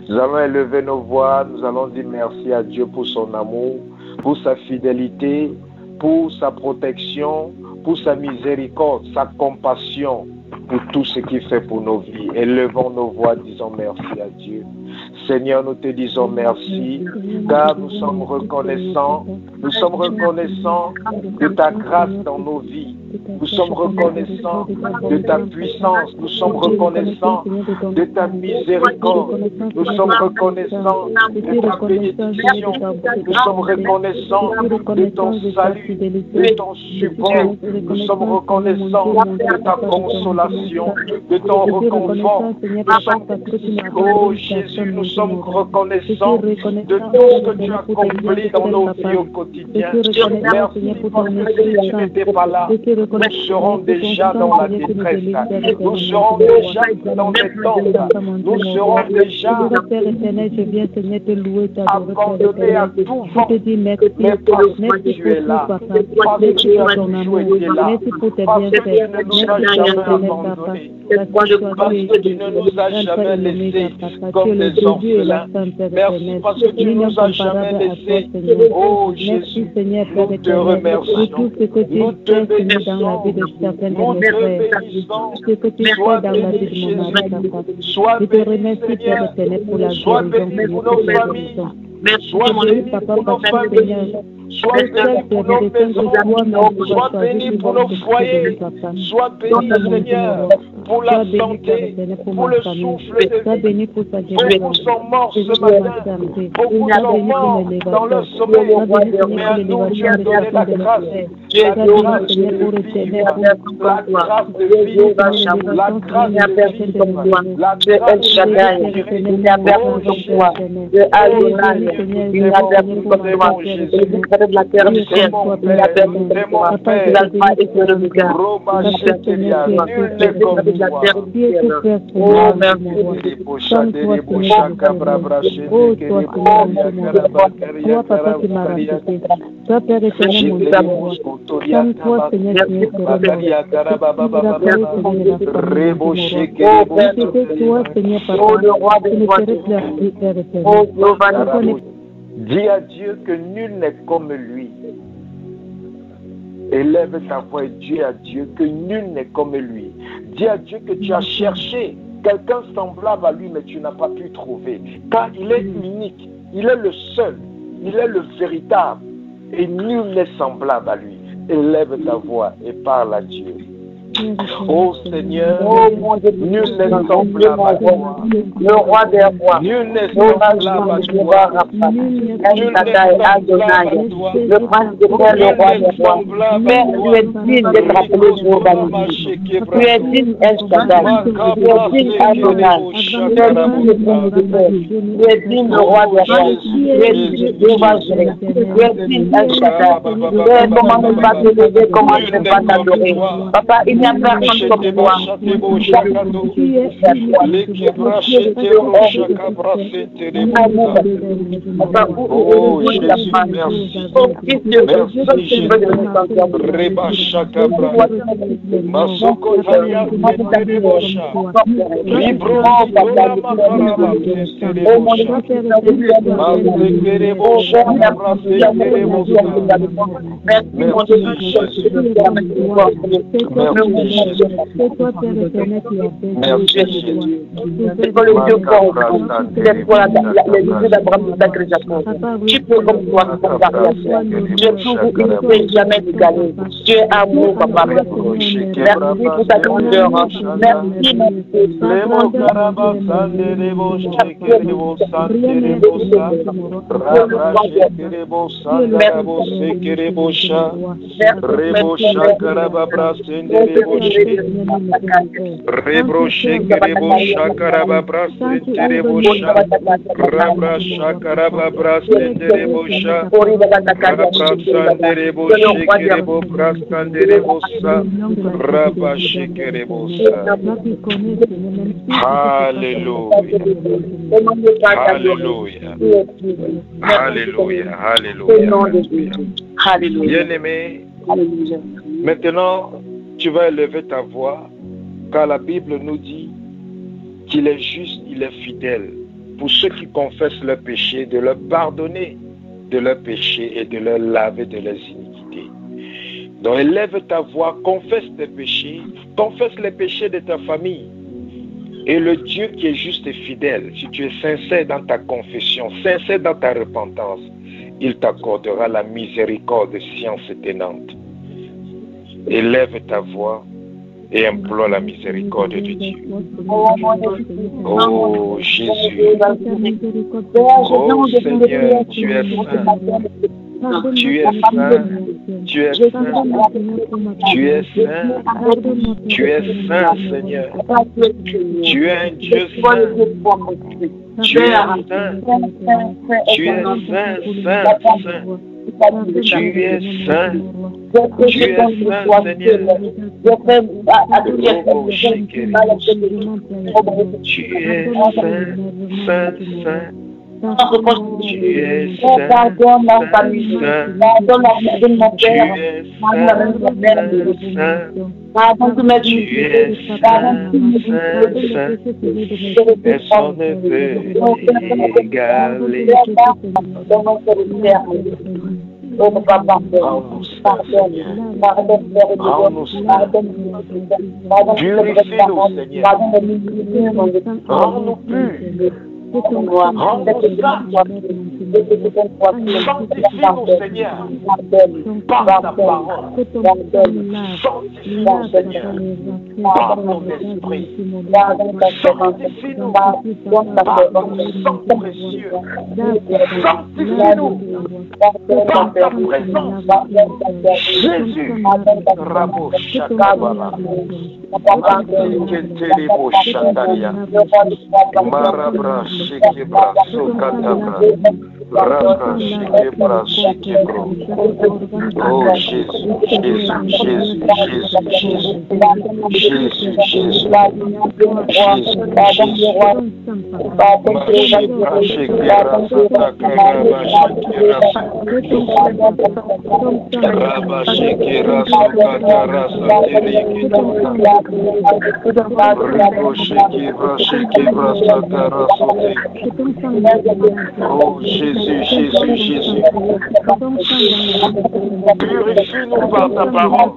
Nous allons élever nos voix, nous allons dire merci à Dieu pour son amour, pour sa fidélité, pour sa protection, pour sa miséricorde, sa compassion, pour tout ce qu'il fait pour nos vies. Élevons nos voix, disons merci à Dieu. Seigneur, nous te disons merci, car nous sommes reconnaissants de ta grâce dans nos vies. Nous sommes reconnaissants de ta puissance, nous sommes reconnaissants de ta miséricorde, nous sommes reconnaissants de ta bénédiction, nous sommes reconnaissants de ton salut, de ton support, nous sommes reconnaissants de ta consolation, de ton réconfort. Oh Jésus, nous sommes reconnaissants de tout ce que tu as accompli dans nos vies au quotidien. Merci parce que si tu n'étais pas là, nous serons déjà dans la détresse, nous serons déjà dans les tombes, nous serons déjà abandonnés à tout vent. Mais parce que tu es là, parce que tu as toujours été là, parce que tu ne nous as jamais abandonnés, parce que tu ne nous as jamais laissés comme des orphelins. Merci parce que tu ne nous as jamais laissés. Oh Jésus, nous te remercions, nous te bénissons, nous te bénissons. Sois béni Jésus, sois béni Seigneur, sois béni pour nos familles, sois béni pour nos familles. Sois béni pour nos maisons, sois béni pour nos foyers, sois béni Seigneur pour la santé, pour le souffle de vie. Beaucoup sont morts ce matin, beaucoup sont morts dans leur sommeil, mais à nous tu as donné la grâce, la grâce de vivre, la grâce de vivre, la grâce de vivre, la grâce de la terre du ciel, la terre du l'alpha et l'oméga, nul n'est comme toi. Oh, merci. Dis à Dieu que nul n'est comme lui. Élève ta voix et dis à Dieu que nul n'est comme lui. Dis à Dieu que tu as cherché quelqu'un semblable à lui, mais tu n'as pas pu trouver. Car il est unique, il est le seul, il est le véritable, et nul n'est semblable à lui. Élève ta voix et parle à Dieu. Oh Seigneur, nul n'est semblable à toi. Le roi des rois, nul n'est semblable à toi. Nul n'est semblable à toi. Le prince de paix, le roi des rois. Père, tu es digne d'être appelé Jéhovah. Tu es digne El Shaddai. Tu es digne Adonai. Tu es digne de paix. Tu es digne le roi des rois. Tu es digne Jéhovah. Tu es digne El Shaddai. Comment ne pas te lever, comment ne pas t'adorer. Papa, il n'y a personne comme toi. Oh Jésus, merci. Merci Jésus. C'est pour le Dieu fort. C'est pour les yeux d'Abraham de sacrification. Tu peux comme toi, comme variation. Tu es toujours unité, jamais égalé. Tu es amour, papa. Merci pour ta grandeur. Merci, Rebroche kerebo shakaraba brasendere bosha rabra shakaraba brasendere bosha brasendere bosha kerebo brasendere bosha rabra shakerebo sa. Hallelujah. Hallelujah. Hallelujah. Hallelujah. Hallelujah. Bien-aimé, maintenant tu vas élever ta voix, car la Bible nous dit qu'il est juste, il est fidèle pour ceux qui confessent leurs péchés, de leur pardonner de leurs péchés et de leur laver de leurs iniquités. Donc élève ta voix, confesse tes péchés, confesse les péchés de ta famille. Et le Dieu qui est juste et fidèle, si tu es sincère dans ta confession, sincère dans ta repentance, il t'accordera la miséricorde science tenante. Élève ta voix et implore la miséricorde de Dieu. Oh Jésus, oh Seigneur, tu es saint. Tu es saint, tu es saint, tu es saint, tu es saint, Seigneur. Tu es un Dieu saint. Tu es saint, tu es saint, saint, saint. Tu es saint, tu es saint, Seigneur. Tu es saint, saint, saint. Tu es saint, et son neveu égalé. Rends-nous saints, Seigneur. Rends-nous saints. Purifie-nous, Seigneur. Rends-nous purs. Rends-nous saints. Sanctifie-nous, Seigneur, par ta parole. Sanctifie-nous, Seigneur, par ton esprit. Sanctifie-nous par ton sang précieux. Sanctifie-nous par ta présence. Jésus, Rabo Shakabala, Antikentelebo Shataria, Marabra Shekebra Sokatabra, Rabra Shekebra Shekebro. Oh Jésus, Jésus, Jésus, Jésus, Jésus, Jésus, Jésus, oh Jésus, Jésus, Jésus, purifie-nous par ta parole.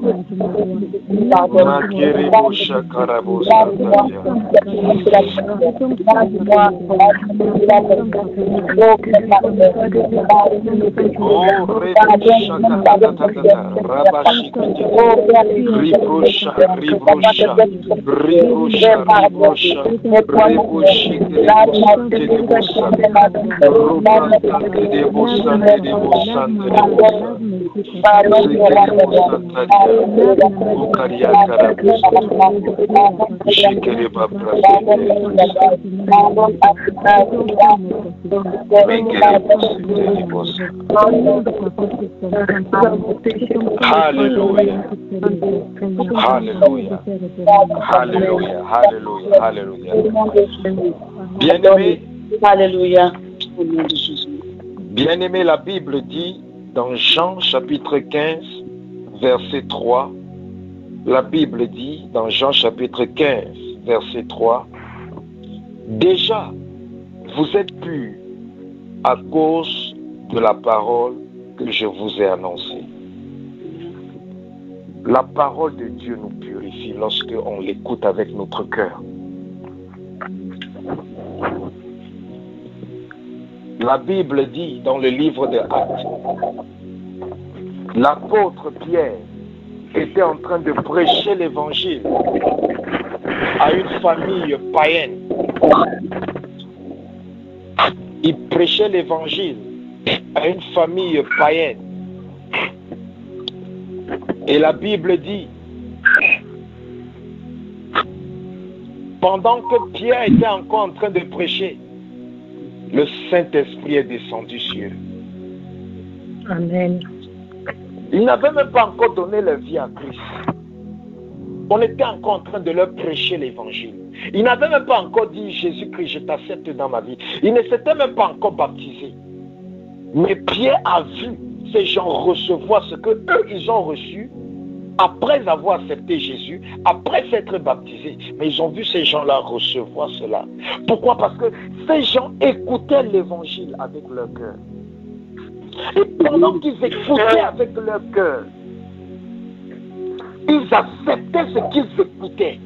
Hallelujah. Hallelujah. Hallelujah. Hallelujah. Hallelujah. Bien-aimé, Alléluia. Bien-aimé, la Bible dit dans Jean chapitre 15, verset 3, la Bible dit dans Jean chapitre 15, verset 3, déjà, vous êtes purs à cause de la parole que je vous ai annoncée. La parole de Dieu nous purifie lorsque on l'écoute avec notre cœur. La Bible dit dans le livre de Actes, l'apôtre Pierre était en train de prêcher l'évangile à une famille païenne. Il prêchait l'évangile à une famille païenne. Et la Bible dit, pendant que Pierre était encore en train de prêcher, le Saint-Esprit est descendu sur eux. Amen. Ils n'avaient même pas encore donné leur vie à Christ. On était encore en train de leur prêcher l'évangile. Ils n'avaient même pas encore dit, Jésus-Christ, je t'accepte dans ma vie. Ils ne s'étaient même pas encore baptisés. Mais Pierre a vu ces gens recevoir ce que eux, ils ont reçu après avoir accepté Jésus, après s'être baptisés. Mais ils ont vu ces gens-là recevoir cela. Pourquoi? Parce que ces gens écoutaient l'évangile avec leur cœur. Et pendant qu'ils écoutaient avec leur cœur, ils acceptaient ce qu'ils écoutaient.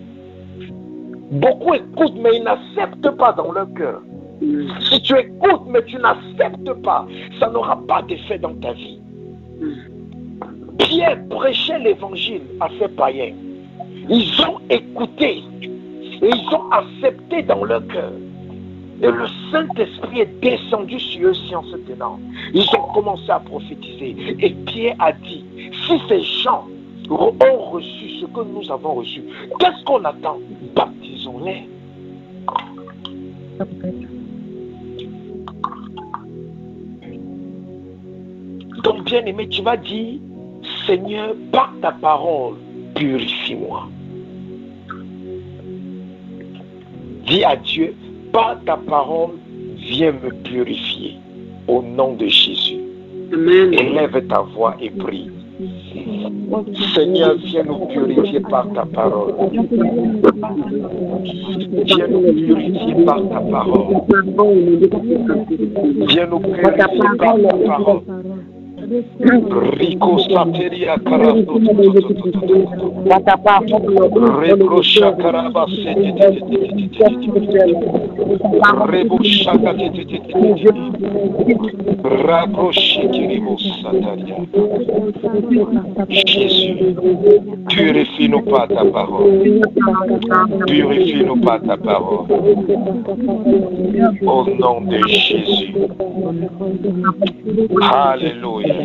Beaucoup écoutent, mais ils n'acceptent pas dans leur cœur. Si tu écoutes, mais tu n'acceptes pas, ça n'aura pas d'effet dans ta vie. Pierre prêchait l'évangile à ces païens. Ils ont écouté et ils ont accepté dans leur cœur. Et le Saint-Esprit est descendu sur eux sans se tenant. Ils ont commencé à prophétiser. Et Pierre a dit, si ces gens ont reçu ce que nous avons reçu, qu'est-ce qu'on attend? Baptisons-les. Donc, bien-aimé, tu vas dire, Seigneur, par ta parole, purifie-moi. Dis à Dieu, par ta parole, viens me purifier. Au nom de Jésus. Amen. Élève ta voix et prie. Seigneur, viens nous purifier par ta parole. Viens nous purifier par ta parole. Viens nous purifier par ta parole. Rico Sateria Carabo Reprocha Caraba Rebusha Raproche Kiribo Sataria. Jésus, purifie-nous par ta parole. Purifie-nous par ta parole. Au nom de Jésus. Alléluia.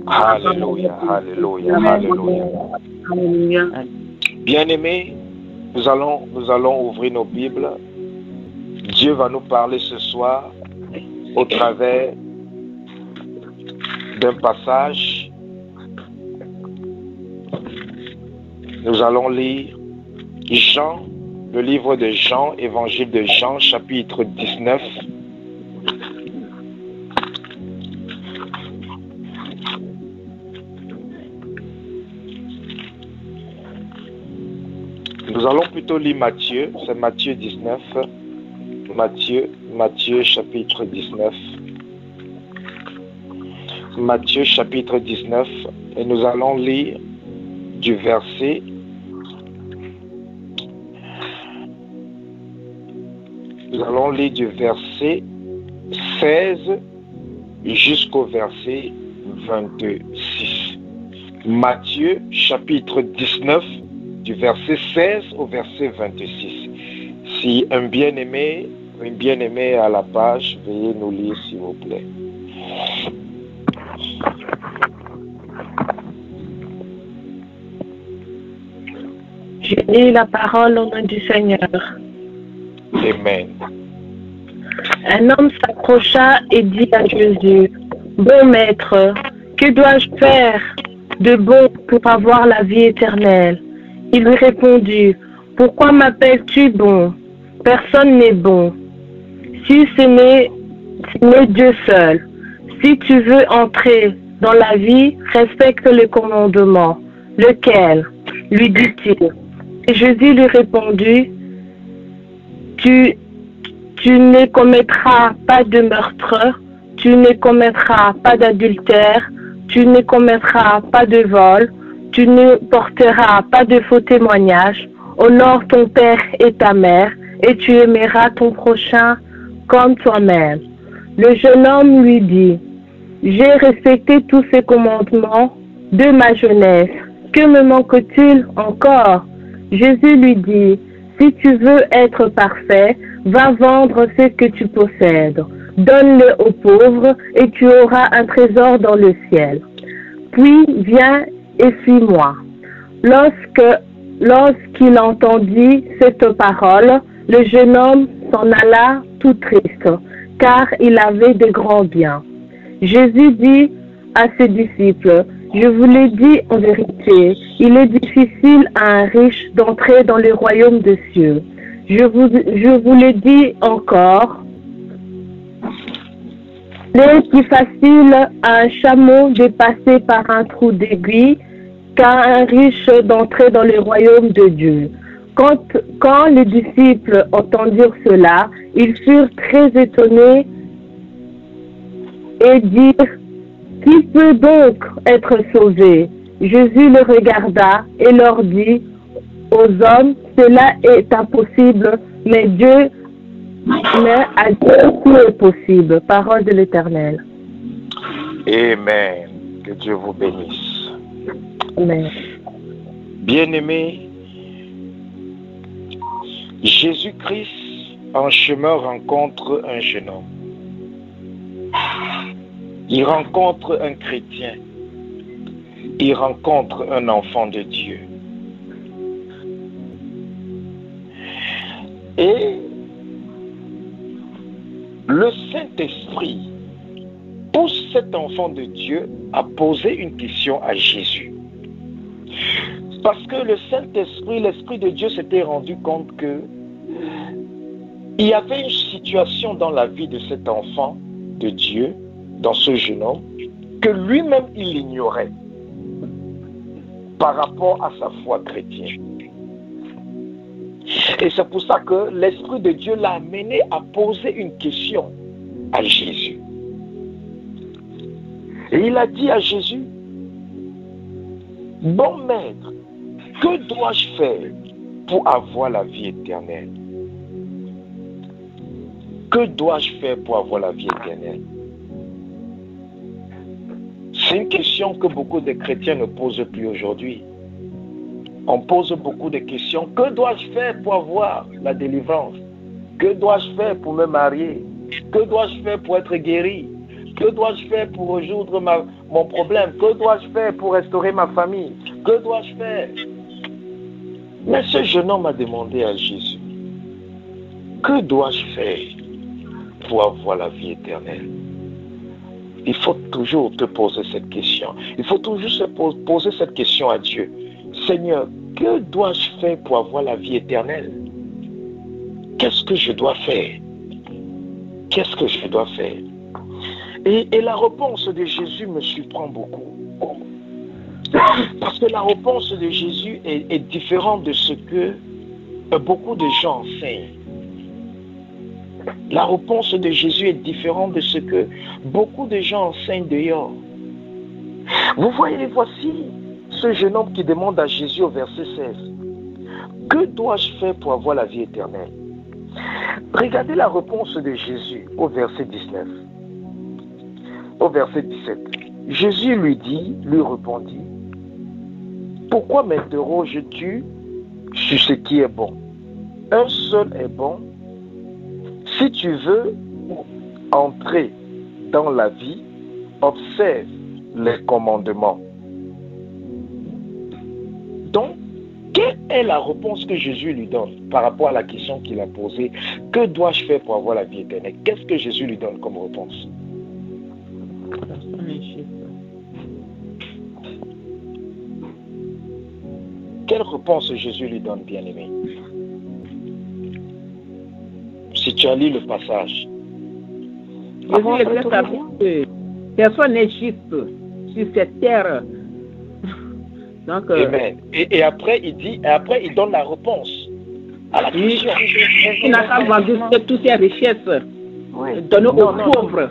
Alléluia, alléluia, alléluia. Bien-aimés, nous allons ouvrir nos Bibles. Dieu va nous parler ce soir au travers d'un passage. Nous allons lire Jean, le livre de Jean, évangile de Jean, chapitre 19. Nous allons plutôt lire Matthieu, c'est Matthieu 19. Matthieu chapitre 19. Matthieu chapitre 19. Et nous allons lire du verset Nous allons lire du verset 16 jusqu'au verset 26. Matthieu chapitre 19 du verset 16 au verset 26. Si un bien-aimé à la page, veuillez nous lire s'il vous plaît. Je lis la parole au nom du Seigneur. Amen. Un homme s'approcha et dit à Jésus, « Bon maître, que dois-je faire de bon pour avoir la vie éternelle ?» Il lui répondit, « Pourquoi m'appelles-tu bon? Personne n'est bon, si ce n'est Dieu seul. Si tu veux entrer dans la vie, respecte le commandement. Lequel? Lui dit-il. Et Jésus lui répondit, tu ne commettras pas de meurtre, tu ne commettras pas d'adultère, tu ne commettras pas de vol, tu ne porteras pas de faux témoignages, honore ton père et ta mère, et tu aimeras ton prochain comme toi-même. Le jeune homme lui dit, j'ai respecté tous ces commandements de ma jeunesse. Que me manque-t-il encore? Jésus lui dit, si tu veux être parfait, va vendre ce que tu possèdes. Donne-le aux pauvres et tu auras un trésor dans le ciel. Puis viens et suis-moi. Lorsqu'il entendit cette parole, le jeune homme s'en alla tout triste, car il avait de grands biens. Jésus dit à ses disciples, je vous l'ai dit en vérité, il est difficile à un riche d'entrer dans le royaume des cieux. Je vous l'ai dit encore, il est plus facile à un chameau de passer par un trou d'aiguille qu'à un riche d'entrer dans le royaume de Dieu. Quand les disciples entendirent cela, ils furent très étonnés et dirent, qui peut donc être sauvé? Jésus les regarda et leur dit, aux hommes, cela est impossible, mais à Dieu tout est possible. Parole de l'Éternel. Amen. Que Dieu vous bénisse. Amen. Bien-aimés, Jésus-Christ en chemin rencontre un jeune homme. Il rencontre un chrétien. Il rencontre un enfant de Dieu. Et le Saint-Esprit pousse cet enfant de Dieu à poser une question à Jésus. Parce que le Saint-Esprit, l'Esprit de Dieu s'était rendu compte que il y avait une situation dans la vie de cet enfant de Dieu, dans ce jeune homme, que lui-même il ignorait par rapport à sa foi chrétienne. Et c'est pour ça que l'Esprit de Dieu l'a amené à poser une question à Jésus. Et il a dit à Jésus, bon maître, que dois-je faire pour avoir la vie éternelle? Que dois-je faire pour avoir la vie éternelle? C'est une question que beaucoup de chrétiens ne posent plus aujourd'hui. On pose beaucoup de questions. Que dois-je faire pour avoir la délivrance? Que dois-je faire pour me marier? Que dois-je faire pour être guéri? Que dois-je faire pour résoudre mon problème? Que dois-je faire pour restaurer ma famille? Que dois-je faire? Mais ce jeune homme a demandé à Jésus, que dois-je faire pour avoir la vie éternelle? Il faut toujours te poser cette question. Il faut toujours se poser cette question à Dieu. Seigneur, que dois-je faire pour avoir la vie éternelle? Qu'est-ce que je dois faire? Qu'est-ce que je dois faire? Et la réponse de Jésus me surprend beaucoup. Parce que la réponse de Jésus est différente de ce que beaucoup de gens enseignent. La réponse de Jésus est différente de ce que beaucoup de gens enseignent dehors. Vous voyez, voici ce jeune homme qui demande à Jésus au verset 16, que dois-je faire pour avoir la vie éternelle? Regardez la réponse de Jésus au verset 19. Au verset 17. Jésus lui répondit, pourquoi m'interroges-tu sur ce qui est bon? Un seul est bon. Si tu veux entrer dans la vie, observe les commandements. Donc, quelle est la réponse que Jésus lui donne par rapport à la question qu'il a posée? Que dois-je faire pour avoir la vie éternelle? Qu'est-ce que Jésus lui donne comme réponse? Quelle réponse Jésus lui donne, bien-aimé? Si tu as lu le passage. Personne n'est juste sur cette terre. Donc, Amen. Et après, il donne la réponse à la question. Il n'a pas vendu toutes ses richesses. Donner aux pauvres.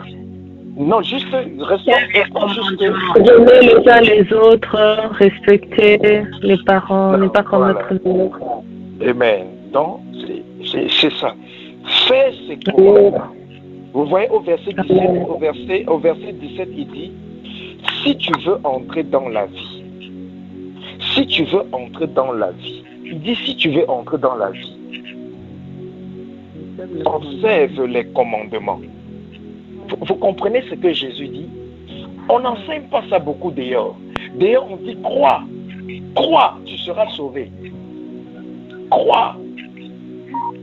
Non, juste restons juste. Aimer les uns les autres, respecter les parents, ne pas commettre l'autre. Amen. Donc, c'est ça. Fais ce commandements. Vous voyez au verset 17, au verset 17, il dit, si tu veux entrer dans la vie, si tu veux entrer dans la vie, il dit si tu veux entrer dans la vie, observe les commandements. Vous comprenez ce que Jésus dit? On n'enseigne pas ça beaucoup dehors. Dehors, on dit crois, crois, tu seras sauvé. Crois,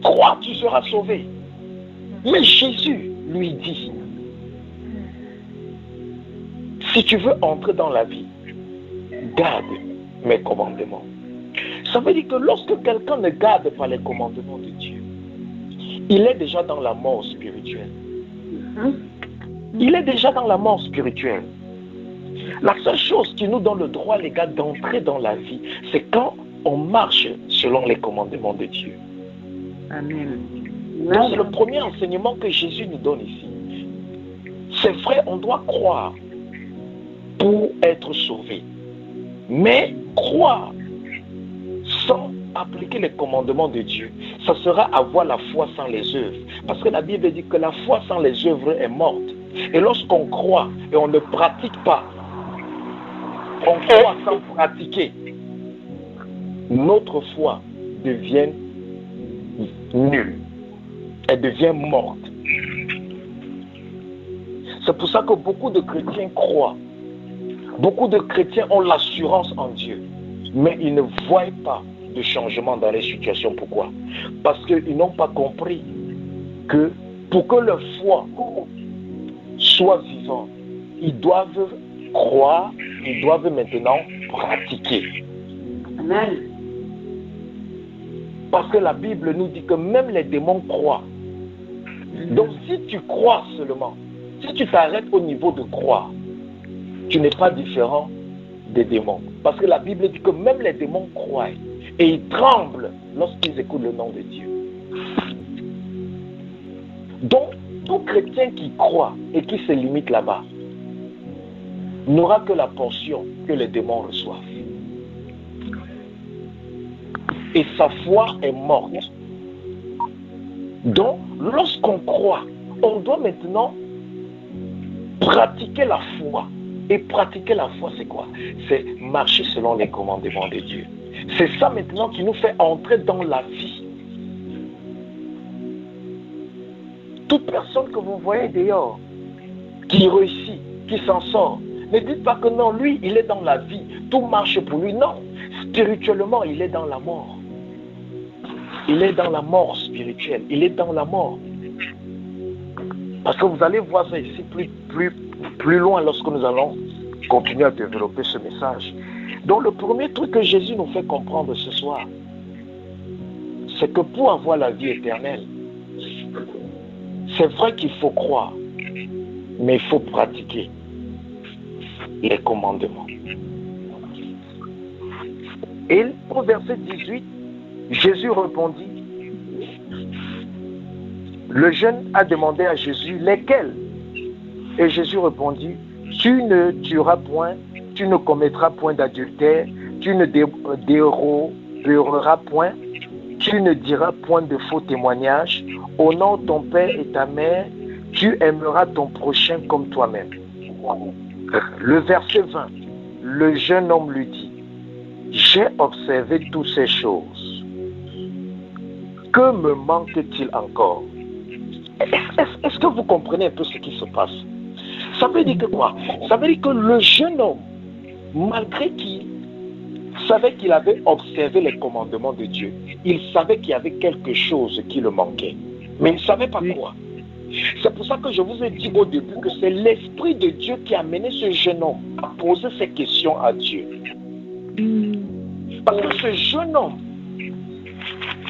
crois, tu seras sauvé. Mais Jésus lui dit, si tu veux entrer dans la vie, garde mes commandements. Ça veut dire que lorsque quelqu'un ne garde pas les commandements de Dieu, il est déjà dans la mort spirituelle. Il est déjà dans la mort spirituelle. La seule chose qui nous donne le droit légal d'entrer dans la vie, c'est quand on marche selon les commandements de Dieu. Amen. Donc c'est le premier enseignement que Jésus nous donne ici. C'est vrai, on doit croire pour être sauvé. Mais croire sans appliquer les commandements de Dieu, ça sera avoir la foi sans les œuvres. Parce que la Bible dit que la foi sans les œuvres est morte. Et lorsqu'on croit et on ne pratique pas, on croit sans pratiquer, notre foi devient nulle. Elle devient morte. C'est pour ça que beaucoup de chrétiens croient. Beaucoup de chrétiens ont l'assurance en Dieu. Mais ils ne voient pas de changement dans les situations. Pourquoi? Parce qu'ils n'ont pas compris que pour que leur foi soit vivante, ils doivent croire, ils doivent maintenant pratiquer. Amen. Parce que la Bible nous dit que même les démons croient. Donc si tu crois seulement, si tu t'arrêtes au niveau de croire, tu n'es pas différent des démons. Parce que la Bible dit que même les démons croient et ils tremblent lorsqu'ils écoutent le nom de Dieu. Donc, tout chrétien qui croit et qui se limite là-bas n'aura que la portion que les démons reçoivent. Et sa foi est morte. Donc, lorsqu'on croit, on doit maintenant pratiquer la foi. Et pratiquer la foi, c'est quoi? C'est marcher selon les commandements de Dieu. C'est ça maintenant qui nous fait entrer dans la vie. Toute personne que vous voyez dehors, qui réussit, qui s'en sort, ne dites pas que non, lui, il est dans la vie, tout marche pour lui. Non, spirituellement, il est dans la mort. Il est dans la mort spirituelle, il est dans la mort. Parce que vous allez voir ça ici plus loin lorsque nous allons continuer à développer ce message. Donc le premier truc que Jésus nous fait comprendre ce soir, c'est que pour avoir la vie éternelle, c'est vrai qu'il faut croire, mais il faut pratiquer les commandements. Et au verset 18, Jésus répondit, le jeune a demandé à Jésus, lesquels? Et Jésus répondit, tu ne tueras point, tu ne commettras point d'adultère, tu ne déroberas point, tu ne diras point de faux témoignages, honore ton père et ta mère, tu aimeras ton prochain comme toi-même. Le verset 20, le jeune homme lui dit, j'ai observé toutes ces choses. Que me manque-t-il encore? Est-ce que vous comprenez un peu ce qui se passe? Ça veut dire que quoi? Ça veut dire que le jeune homme, malgré qu'il savait qu'il avait observé les commandements de Dieu, il savait qu'il y avait quelque chose qui le manquait. Mais il ne savait pas quoi. C'est pour ça que je vous ai dit au début que c'est l'Esprit de Dieu qui a amené ce jeune homme à poser ces questions à Dieu. Parce que ce jeune homme,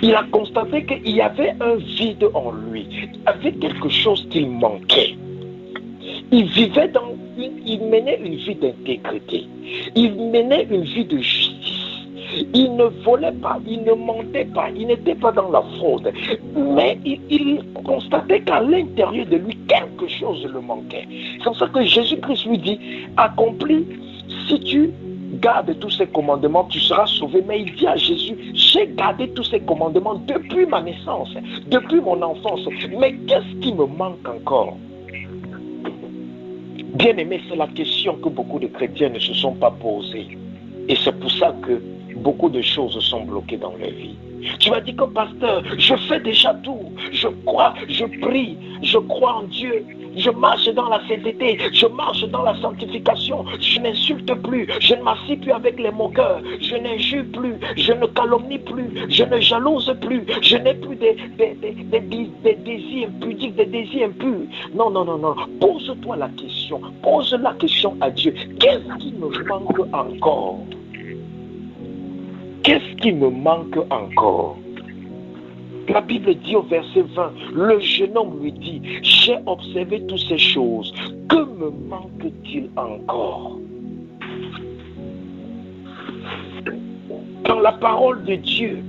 il a constaté qu'il y avait un vide en lui. Il y avait quelque chose qui manquait. Il vivait il menait une vie d'intégrité. Il menait une vie de justice. Il ne volait pas, il ne mentait pas, il n'était pas dans la fraude. Mais il constatait qu'à l'intérieur de lui, quelque chose le manquait. C'est pour ça que Jésus-Christ lui dit, accomplis, si tu gardes tous ces commandements, tu seras sauvé. Mais il dit à Jésus, j'ai gardé tous ces commandements depuis ma naissance, depuis mon enfance. Mais qu'est-ce qui me manque encore? Bien aimé, c'est la question que beaucoup de chrétiens ne se sont pas posées. Et c'est pour ça que beaucoup de choses sont bloquées dans leur vie. Tu m'as dit que pasteur, je fais déjà tout. Je crois, je prie, je crois en Dieu. Je marche dans la sainteté, je marche dans la sanctification. Je n'insulte plus, je ne m'assis plus avec les moqueurs. Je n'injure plus, je ne calomnie plus, je ne jalouse plus. Je n'ai plus des désirs impudiques, des désirs impurs. Non, non, non, non. Pose-toi la question. Pose la question à Dieu. Qu'est-ce qui me manque encore? Qu'est-ce qui me manque encore? La Bible dit au verset 20, le jeune homme lui dit, j'ai observé toutes ces choses, que me manque-t-il encore? la parole de Dieu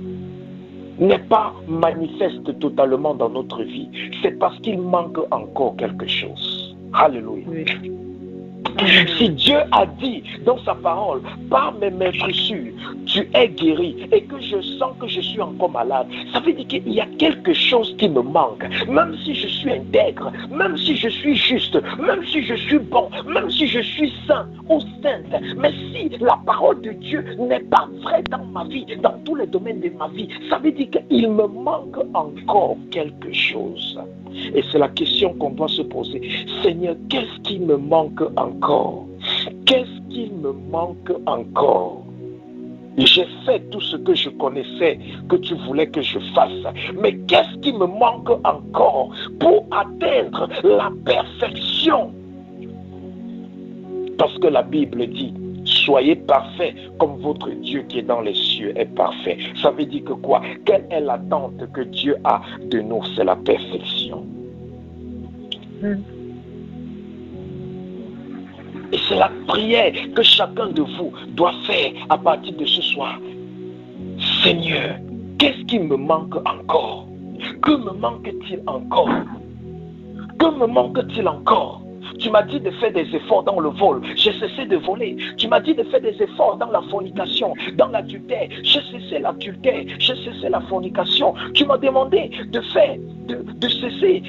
n'est pas manifeste totalement dans notre vie, c'est parce qu'il manque encore quelque chose. Alléluia. Oui. Si Dieu a dit dans sa parole, par mes meurtrissures, tu es guéri, et que je sens que je suis encore malade, ça veut dire qu'il y a quelque chose qui me manque. Même si je suis intègre, même si je suis juste, même si je suis bon, même si je suis saint ou sainte, mais si la parole de Dieu n'est pas vraie dans ma vie, dans tous les domaines de ma vie, ça veut dire qu'il me manque encore quelque chose. Et c'est la question qu'on doit se poser. Seigneur, qu'est-ce qui me manque encore? Qu'est-ce qui me manque encore? J'ai fait tout ce que je connaissais que tu voulais que je fasse. Mais qu'est-ce qui me manque encore pour atteindre la perfection? Parce que la Bible dit, soyez parfaits comme votre Dieu qui est dans les cieux est parfait. Ça veut dire que quoi? Quelle est l'attente que Dieu a de nous? C'est la perfection. Et c'est la prière que chacun de vous doit faire à partir de ce soir. Seigneur, qu'est-ce qui me manque encore? Que me manque-t-il encore? Que me manque-t-il encore? Tu m'as dit de faire des efforts dans le vol. J'ai cessé de voler. Tu m'as dit de faire des efforts dans la fornication, dans l'adultère. J'ai cessé l'adultère. J'ai cessé la fornication. Tu m'as demandé de faire, de cesser,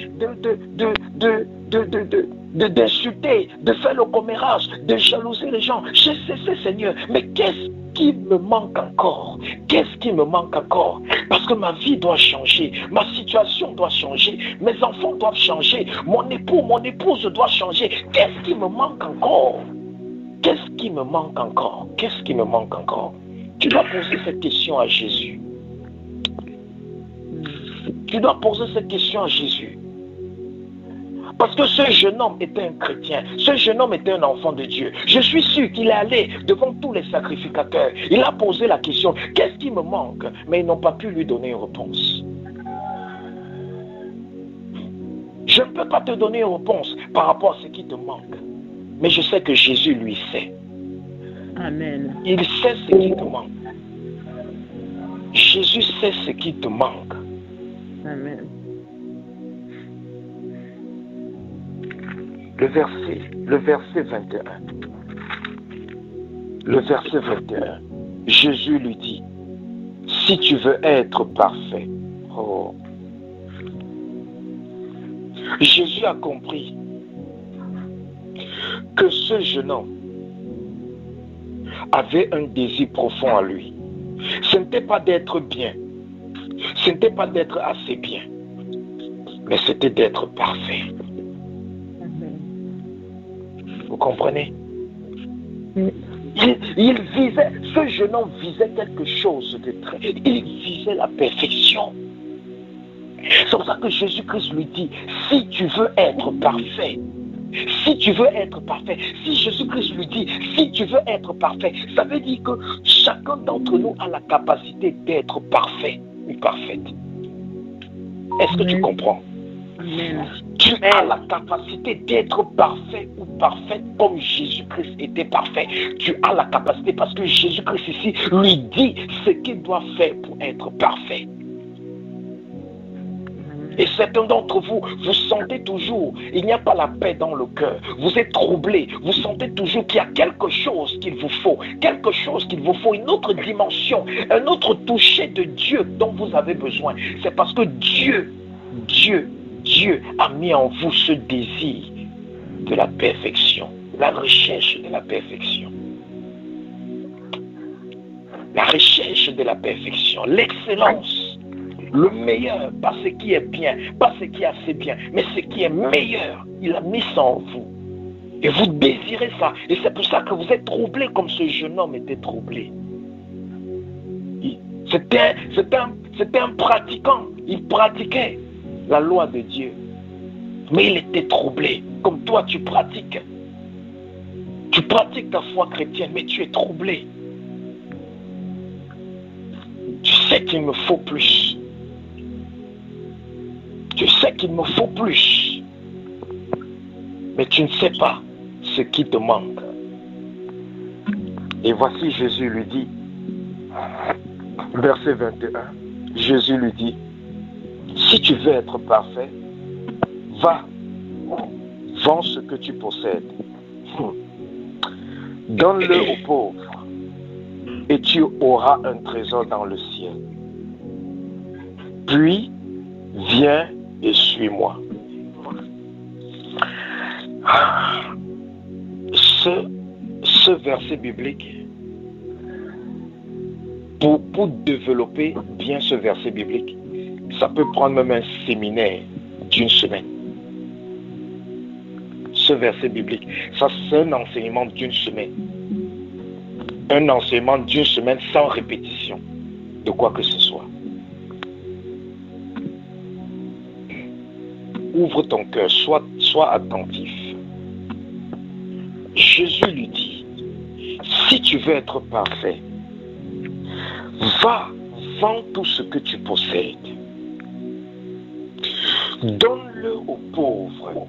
d'insulter, de faire le commérage, de jalouser les gens. J'ai cessé, Seigneur. Mais qu'est-ce qui me manque encore? Qu'est-ce qui me manque encore? Parce que ma vie doit changer, ma situation doit changer, mes enfants doivent changer, mon époux, mon épouse doit changer. Qu'est-ce qui me manque encore? Qu'est-ce qui me manque encore? Qu'est-ce qui me manque encore? Tu dois poser cette question à Jésus. Tu dois poser cette question à Jésus. Parce que ce jeune homme était un chrétien, ce jeune homme était un enfant de Dieu. Je suis sûr qu'il est allé devant tous les sacrificateurs. Il a posé la question, qu'est-ce qui me manque? Mais ils n'ont pas pu lui donner une réponse. Je ne peux pas te donner une réponse par rapport à ce qui te manque. Mais je sais que Jésus, lui, sait. Amen. Il sait ce qui te manque. Jésus sait ce qui te manque. Amen. Le verset 21. Le verset 21. Jésus lui dit, si tu veux être parfait. Oh. Jésus a compris que ce jeune homme avait un désir profond en lui. Ce n'était pas d'être bien. Ce n'était pas d'être assez bien. Mais c'était d'être parfait. Vous comprenez? Il visait, ce jeune homme visait quelque chose de très... Il visait la perfection. C'est pour ça que Jésus-Christ lui dit, si tu veux être parfait, si tu veux être parfait, si Jésus-Christ lui dit, si tu veux être parfait, ça veut dire que chacun d'entre nous a la capacité d'être parfait ou parfaite. Est-ce que tu comprends? Amen. Tu as la capacité d'être parfait ou parfaite comme Jésus-Christ était parfait. Tu as la capacité parce que Jésus-Christ ici lui dit ce qu'il doit faire pour être parfait. Et certains d'entre vous, vous sentez toujours, il n'y a pas la paix dans le cœur. Vous êtes troublés, vous sentez toujours qu'il y a quelque chose qu'il vous faut. Quelque chose qu'il vous faut, une autre dimension, un autre toucher de Dieu dont vous avez besoin. C'est parce que Dieu a mis en vous ce désir de la perfection, la recherche de la perfection. La recherche de la perfection, l'excellence, le meilleur, pas ce qui est bien, pas ce qui est assez bien, mais ce qui est meilleur, il a mis ça en vous. Et vous désirez ça. Et c'est pour ça que vous êtes troublés comme ce jeune homme était troublé. C'était un pratiquant, il pratiquait la loi de Dieu. Mais il était troublé, comme toi tu pratiques. Tu pratiques ta foi chrétienne, mais tu es troublé. Tu sais qu'il me faut plus. Tu sais qu'il me faut plus. Mais tu ne sais pas ce qui te manque. Et voici Jésus lui dit, Verset 21, Jésus lui dit, si tu veux être parfait, va, vends ce que tu possèdes, donne-le aux pauvres, et tu auras un trésor dans le ciel. Puis, viens et suis-moi. Ce verset biblique, pour développer bien ce verset biblique, ça peut prendre même un séminaire d'une semaine. Ce verset biblique, ça c'est un enseignement d'une semaine. Un enseignement d'une semaine sans répétition de quoi que ce soit. Ouvre ton cœur, sois attentif. Jésus lui dit, si tu veux être parfait, va, vends tout ce que tu possèdes. Donne-le aux pauvres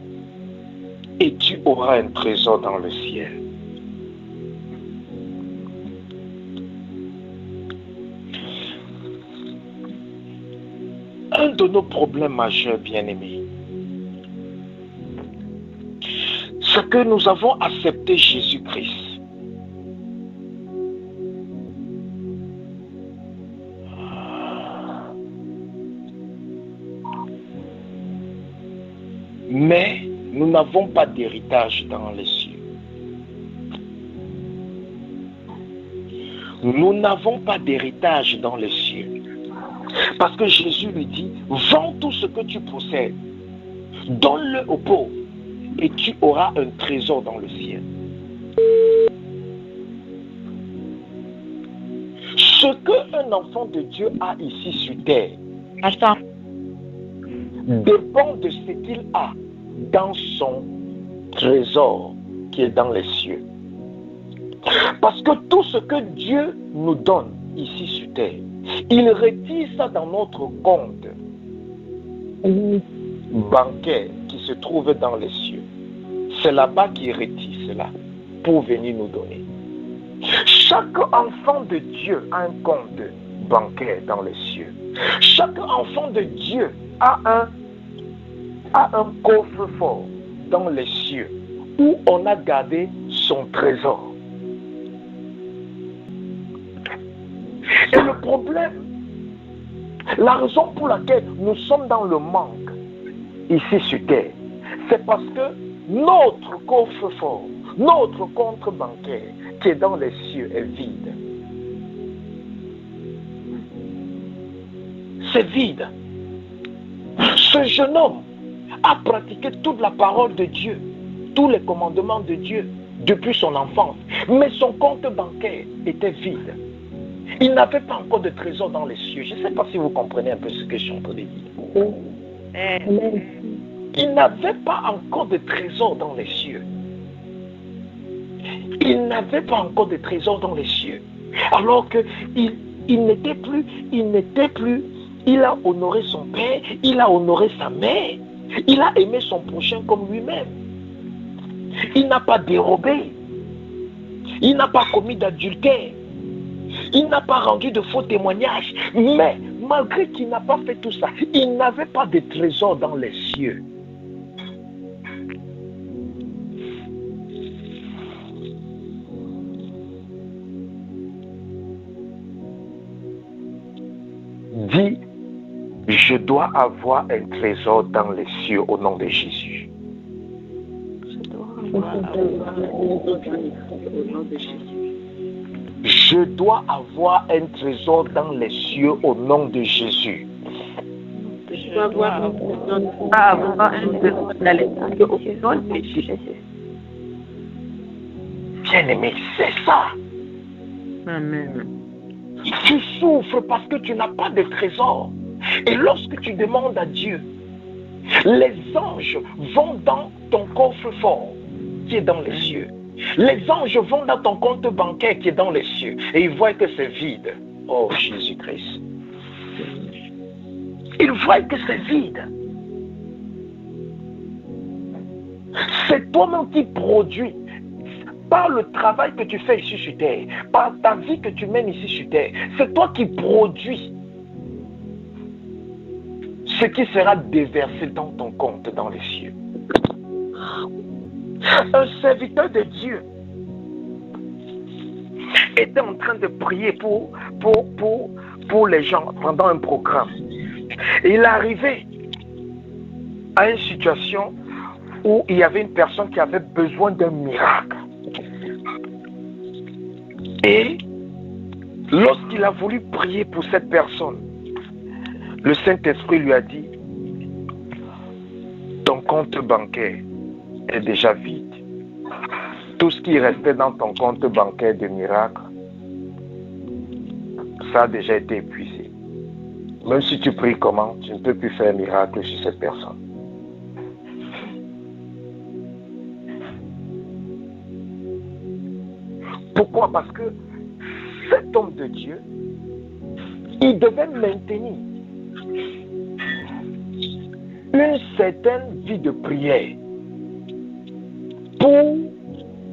et tu auras un trésor dans le ciel. Un de nos problèmes majeurs, bien-aimés, c'est que nous avons accepté Jésus-Christ. Mais nous n'avons pas d'héritage dans les cieux. Nous n'avons pas d'héritage dans les cieux. Parce que Jésus lui dit, vends tout ce que tu possèdes, donne-le aux pauvres, et tu auras un trésor dans le ciel. Ce qu'un enfant de Dieu a ici sur terre dépend de ce qu'il a dans son trésor qui est dans les cieux. Parce que tout ce que Dieu nous donne ici sur terre, il retire ça dans notre compte bancaire qui se trouve dans les cieux. C'est là-bas qu'il retire cela pour venir nous donner. Chaque enfant de Dieu a un compte bancaire dans les cieux. Chaque enfant de Dieu a un coffre-fort dans les cieux où on a gardé son trésor. Et le problème, la raison pour laquelle nous sommes dans le manque ici sur terre, c'est parce que notre coffre-fort, notre compte bancaire qui est dans les cieux est vide. C'est vide. Ce jeune homme a pratiqué toute la parole de Dieu, tous les commandements de Dieu depuis son enfance, mais son compte bancaire était vide. Il n'avait pas encore de trésor dans les cieux. Je ne sais pas si vous comprenez un peu ce que je suis en train de dire. Il n'avait pas encore de trésor dans les cieux. Il n'avait pas encore de trésor dans les cieux. Alors qu'il n'était plus, il a honoré son père, il a honoré sa mère, il a aimé son prochain comme lui-même. Il n'a pas dérobé, il n'a pas commis d'adultère, il n'a pas rendu de faux témoignages, mais malgré qu'il n'a pas fait tout ça, il n'avait pas de trésor dans les cieux. Dis, je dois avoir un trésor dans les cieux au nom de Jésus. Je dois avoir un trésor dans les cieux au nom de Jésus. Je dois avoir un trésor dans les cieux au nom de Jésus. Bien-aimé, c'est ça. Amen. Tu souffres parce que tu n'as pas de trésor. Et lorsque tu demandes à Dieu, les anges vont dans ton coffre-fort qui est dans les cieux. Les anges vont dans ton compte bancaire qui est dans les cieux. Et ils voient que c'est vide. Oh Jésus-Christ. Ils voient que c'est vide. C'est toi-même qui produis. par le travail que tu fais ici sur terre, par ta vie que tu mènes ici sur terre. C'est toi qui produis ce qui sera déversé dans ton compte dans les cieux. Un serviteur de Dieu était en train de prier pour les gens pendant un programme. Et il est arrivé à une situation où il y avait une personne qui avait besoin d'un miracle. Et lorsqu'il a voulu prier pour cette personne, le Saint-Esprit lui a dit, ton compte bancaire est déjà vide. Tout ce qui restait dans ton compte bancaire de miracle, ça a déjà été épuisé. Même si tu pries comment, tu ne peux plus faire un miracle sur cette personne. Pourquoi? Parce que cet homme de Dieu, il devait maintenir une certaine vie de prière pour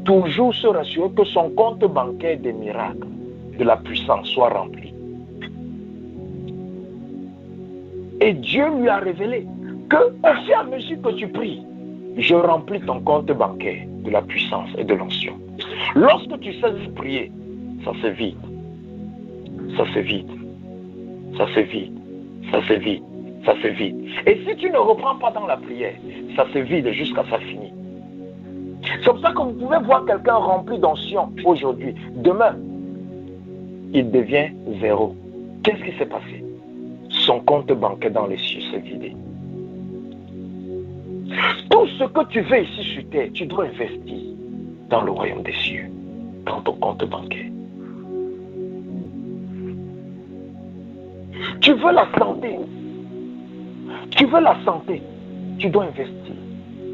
toujours se rassurer que son compte bancaire des miracles, de la puissance soit rempli. Et Dieu lui a révélé que au fur et à mesure que tu pries, je remplis ton compte bancaire de la puissance et de l'onction. Lorsque tu cesses de prier, ça se vide. Ça se vide. Ça se vide. Ça se vide. Ça se vide. Et si tu ne reprends pas dans la prière, ça se vide jusqu'à ça finit. C'est pour ça que vous pouvez voir quelqu'un rempli d'onction aujourd'hui. Demain, il devient zéro. Qu'est-ce qui s'est passé? Son compte bancaire dans les cieux s'est vidé. Tout ce que tu veux ici sur terre, tu dois investir dans le royaume des cieux, dans ton compte bancaire. Tu veux la santé. Tu veux la santé. Tu dois investir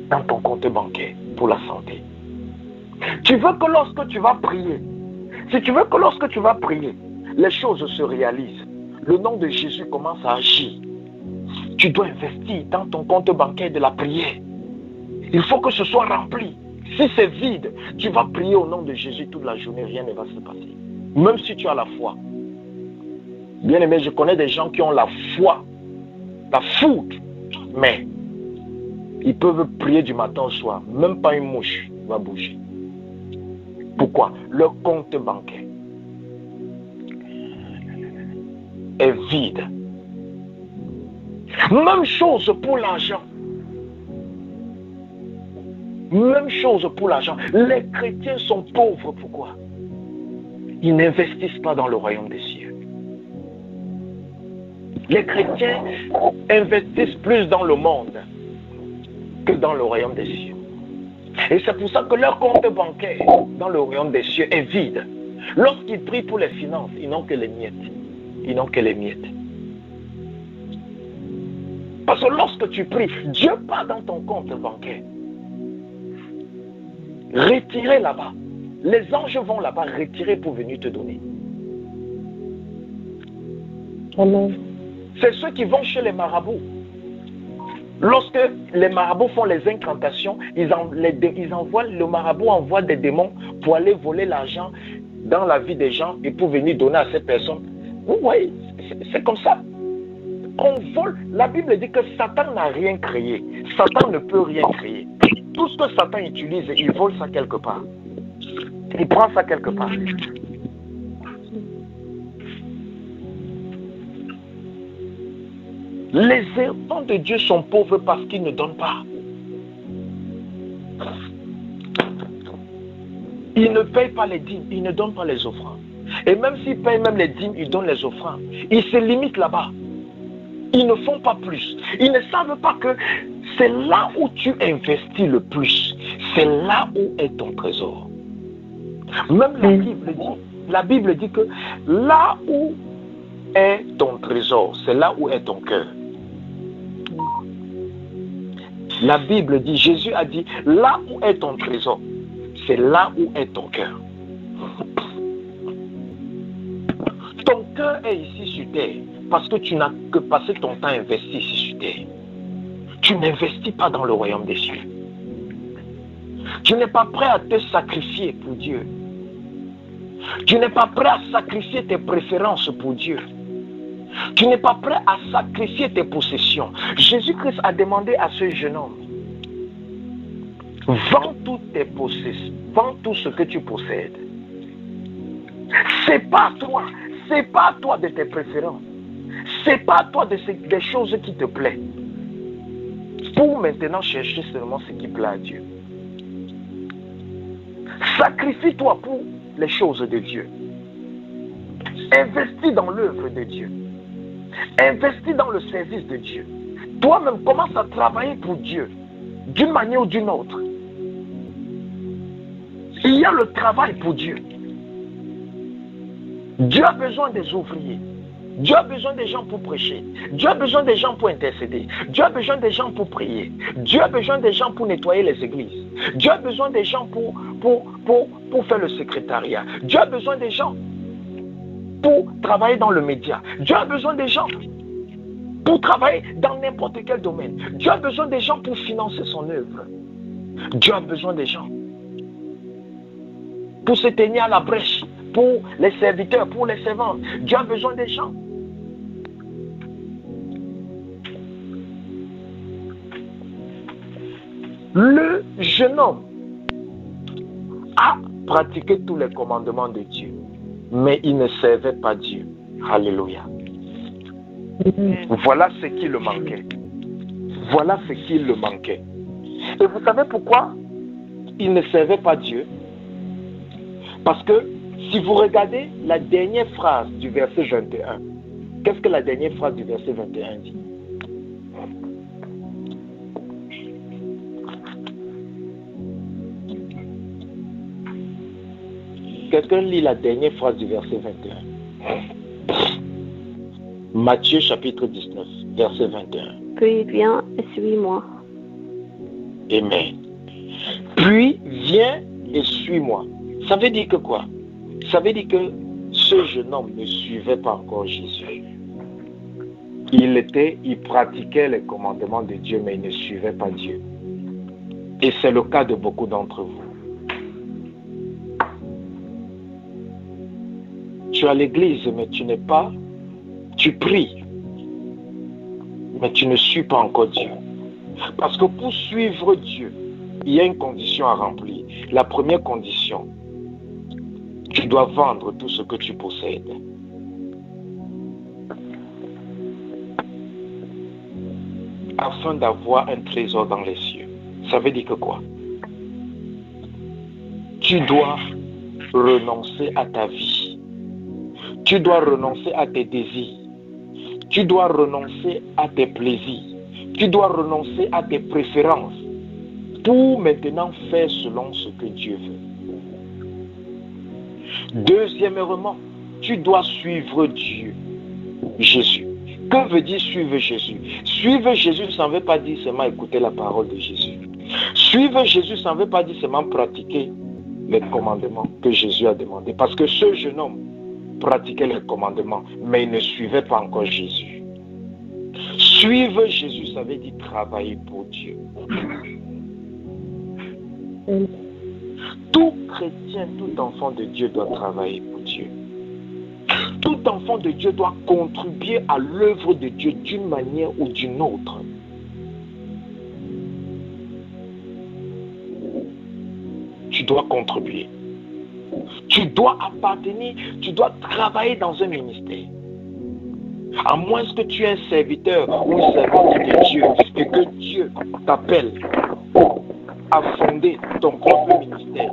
dans ton compte bancaire pour la santé. Tu veux que lorsque tu vas prier, si tu veux que lorsque tu vas prier, les choses se réalisent, le nom de Jésus commence à agir, tu dois investir dans ton compte bancaire de la prière. Il faut que ce soit rempli. Si c'est vide, tu vas prier au nom de Jésus toute la journée, rien ne va se passer. Même si tu as la foi. Bien aimé, je connais des gens qui ont la foi, la foudre, mais ils peuvent prier du matin au soir, même pas une mouche va bouger. Pourquoi? Leur compte bancaire est vide. Même chose pour l'argent. Même chose pour l'argent. Les chrétiens sont pauvres. Pourquoi? Ils n'investissent pas dans le royaume des cieux. Les chrétiens investissent plus dans le monde que dans le royaume des cieux. Et c'est pour ça que leur compte bancaire dans le royaume des cieux est vide. Lorsqu'ils prient pour les finances, ils n'ont que les miettes. Ils n'ont que les miettes. Parce que lorsque tu pries, Dieu part dans ton compte bancaire. Retirer là-bas. Les anges vont là-bas retirer pour venir te donner. Amen. C'est ceux qui vont chez les marabouts. Lorsque les marabouts font les incantations, le marabout envoie des démons pour aller voler l'argent dans la vie des gens et pour venir donner à ces personnes. Vous voyez, c'est comme ça. On vole. La Bible dit que Satan n'a rien créé. Satan ne peut rien créer. Tout ce que Satan utilise, il vole ça quelque part. Il prend ça quelque part. Les enfants de Dieu sont pauvres parce qu'ils ne donnent pas. Ils ne payent pas les dîmes, ils ne donnent pas les offrandes. Et même s'ils payent même les dîmes, ils donnent les offrandes. Ils se limitent là-bas. Ils ne font pas plus. Ils ne savent pas que c'est là où tu investis le plus. C'est là où est ton trésor. Même la Bible dit que là où est ton trésor, c'est là où est ton cœur. La Bible dit, Jésus a dit, là où est ton trésor, c'est là où est ton cœur. Ton cœur est ici sur terre parce que tu n'as que passé ton temps investi ici sur terre. Tu n'investis pas dans le royaume des cieux. Tu n'es pas prêt à te sacrifier pour Dieu. Tu n'es pas prêt à sacrifier tes préférences pour Dieu. Tu n'es pas prêt à sacrifier tes possessions. Jésus-Christ a demandé à ce jeune homme, vends toutes tes possessions, vends tout ce que tu possèdes. C'est pas toi de tes préférences. C'est pas toi des choses qui te plaisent. Pour maintenant chercher seulement ce qui plaît à Dieu. Sacrifie-toi pour les choses de Dieu. Investis dans l'œuvre de Dieu. Investis dans le service de Dieu. Toi-même, commence à travailler pour Dieu, d'une manière ou d'une autre. Il y a le travail pour Dieu. Dieu a besoin des ouvriers. Dieu a besoin des gens pour prêcher. Dieu a besoin des gens pour intercéder. Dieu a besoin des gens pour prier. Dieu a besoin des gens pour nettoyer les églises. Dieu a besoin des gens pour faire le secrétariat. Dieu a besoin des gens pour travailler dans le média. Dieu a besoin des gens pour travailler dans n'importe quel domaine. Dieu a besoin des gens pour financer son œuvre. Dieu a besoin des gens pour se tenir à la brèche, pour les serviteurs, pour les servantes. Dieu a besoin des gens. Le jeune homme a pratiqué tous les commandements de Dieu, mais il ne servait pas Dieu. Alléluia. Voilà ce qui le manquait. Voilà ce qui le manquait. Et vous savez pourquoi il ne servait pas Dieu? Parce que si vous regardez la dernière phrase du verset 21, qu'est-ce que la dernière phrase du verset 21 dit? Quelqu'un lit la dernière phrase du verset 21. Matthieu chapitre 19, verset 21. Puis viens et suis-moi. Amen. Puis viens et suis-moi. Ça veut dire que quoi? Ça veut dire que ce jeune homme ne suivait pas encore Jésus. Il pratiquait les commandements de Dieu, mais il ne suivait pas Dieu. Et c'est le cas de beaucoup d'entre vous. Tu es à l'église, mais tu pries, mais tu ne suis pas encore Dieu. Parce que pour suivre Dieu, il y a une condition à remplir. La première condition, tu dois vendre tout ce que tu possèdes. Afin d'avoir un trésor dans les cieux. Ça veut dire que quoi? Tu dois renoncer à ta vie. Tu dois renoncer à tes désirs. Tu dois renoncer à tes plaisirs. Tu dois renoncer à tes préférences pour maintenant faire selon ce que Dieu veut. Deuxièmement, tu dois suivre Dieu, Jésus. Que veut dire suivre Jésus? Suivre Jésus, ça ne veut pas dire seulement écouter la parole de Jésus. Suivre Jésus, ça ne veut pas dire seulement pratiquer les commandements que Jésus a demandé. Parce que ce jeune homme pratiquait les commandements, mais il ne suivait pas encore Jésus. Suivre Jésus, ça veut dire travailler pour Dieu. Tout chrétien, tout enfant de Dieu doit travailler pour Dieu. Tout enfant de Dieu doit contribuer à l'œuvre de Dieu d'une manière ou d'une autre. Tu dois contribuer. Tu dois appartenir, tu dois travailler dans un ministère. À moins que tu aies un serviteur ou une servante de Dieu et que Dieu t'appelle à fonder ton propre ministère.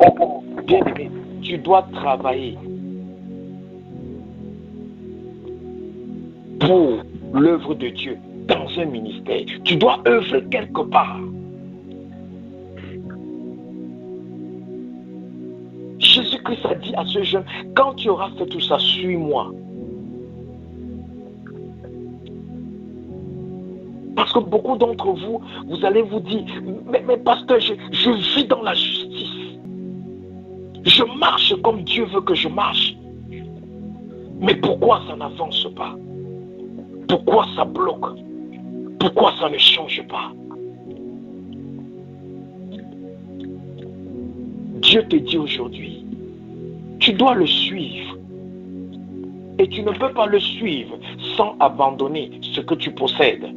Bien aimé, tu dois travailler pour l'œuvre de Dieu dans un ministère. Tu dois œuvrer quelque part. Jésus-Christ a dit à ce jeune, quand tu auras fait tout ça, suis-moi. Parce que beaucoup d'entre vous, vous allez vous dire, mais pasteur, je vis dans la justice. Je marche comme Dieu veut que je marche. Mais pourquoi ça n'avance pas? Pourquoi ça bloque? Pourquoi ça ne change pas? Dieu te dit aujourd'hui, tu dois le suivre. Et tu ne peux pas le suivre sans abandonner ce que tu possèdes.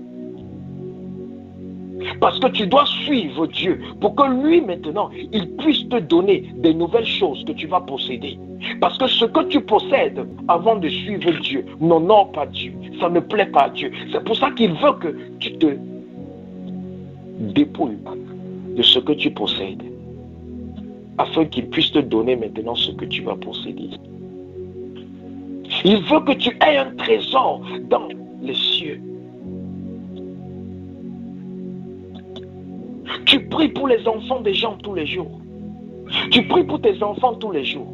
Parce que tu dois suivre Dieu pour que lui maintenant, il puisse te donner des nouvelles choses que tu vas posséder. Parce que ce que tu possèdes avant de suivre Dieu n'honore pas Dieu. Ça ne plaît pas à Dieu. C'est pour ça qu'il veut que tu te dépouilles de ce que tu possèdes. Afin qu'il puisse te donner maintenant ce que tu vas posséder. Il veut que tu aies un trésor dans les cieux. Tu pries pour les enfants des gens tous les jours. Tu pries pour tes enfants tous les jours.